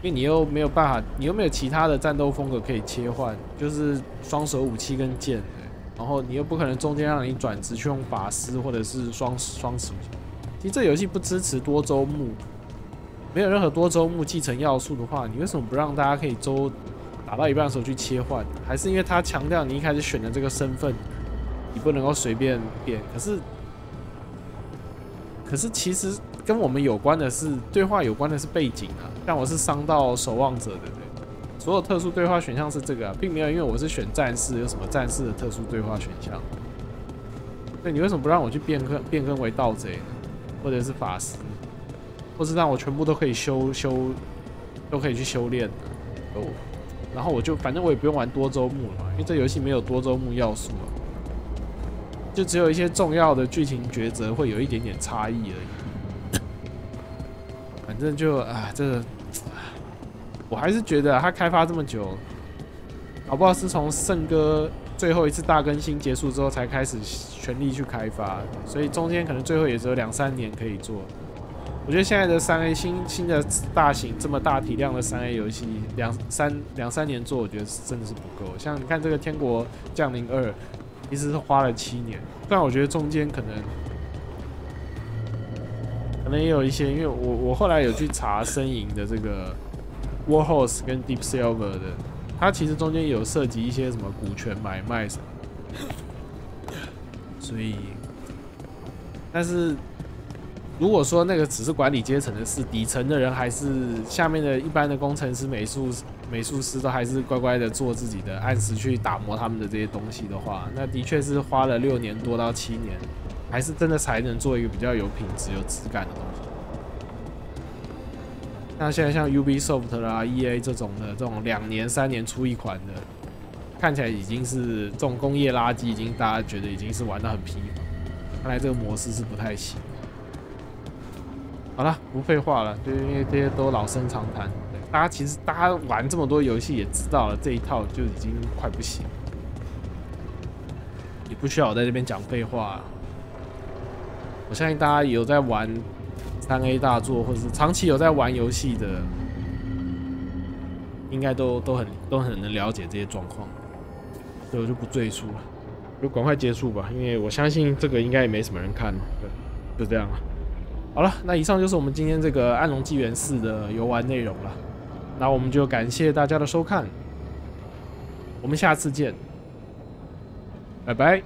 A: 为你又没有办法，你又没有其他的战斗风格可以切换，就是双手武器跟剑。然后你又不可能中间让你转职去用法师或者是双持。其实这游戏不支持多周目，没有任何多周目继承要素的话，你为什么不让大家可以打到一半的时候去切换？还是因为他强调你一开始选的这个身份，你不能够随便变？可是其实跟我们有关的是对话有关的是背景啊，像我是伤到守望者的，对。所有特殊对话选项是这个啊，并没有因为我是选战士有什么战士的特殊对话选项。对，你为什么不让我去变更为盗贼呢？或者是法师，或是让我全部都可以都可以去修炼哦。然后我就反正我也不用玩多周目了嘛，因为这游戏没有多周目要素啊，就只有一些重要的剧情抉择会有一点点差异而已。反正就啊，这个我还是觉得它开发这么久，搞不好是从圣歌最后一次大更新结束之后才开始全力去开发，所以中间可能最后也只有2-3年可以做。我觉得现在的3A 新的大型这么大体量的3A 游戏，两三年做，我觉得真的是不够。像你看这个《天国降临2》，其实是花了7年，但我觉得中间可能也有一些，因为我后来有去查深影的这个 Warhorse 跟 Deep Silver 的，它其实中间有涉及一些什么股权买卖什么的，所以，但是。如果说那个只是管理阶层的事，底层的人还是下面的一般的工程师、美术师都还是乖乖的做自己的，按时去打磨他们的这些东西的话，那的确是花了6年多到7年，还是真的才能做一个比较有品质、有质感的东西。那现在像 Ubisoft 啦、EA 这种2年、3年出一款的，看起来已经是这种工业垃圾，已经大家觉得已经是玩到很疲乏，看来这个模式是不太行。好了，不废话了，对，因为这些都老生常谈。大家玩这么多游戏也知道了，这一套就已经快不行，也不需要我在这边讲废话了。我相信大家有在玩3A 大作，或者是长期有在玩游戏的，应该都很能了解这些状况，所以我就不赘述了，就赶快结束吧，因为我相信这个应该也没什么人看了，对，就这样了。好了，那以上就是我们今天这个《暗龙纪元4》的游玩内容了。那我们就感谢大家的收看，我们下次见，拜拜。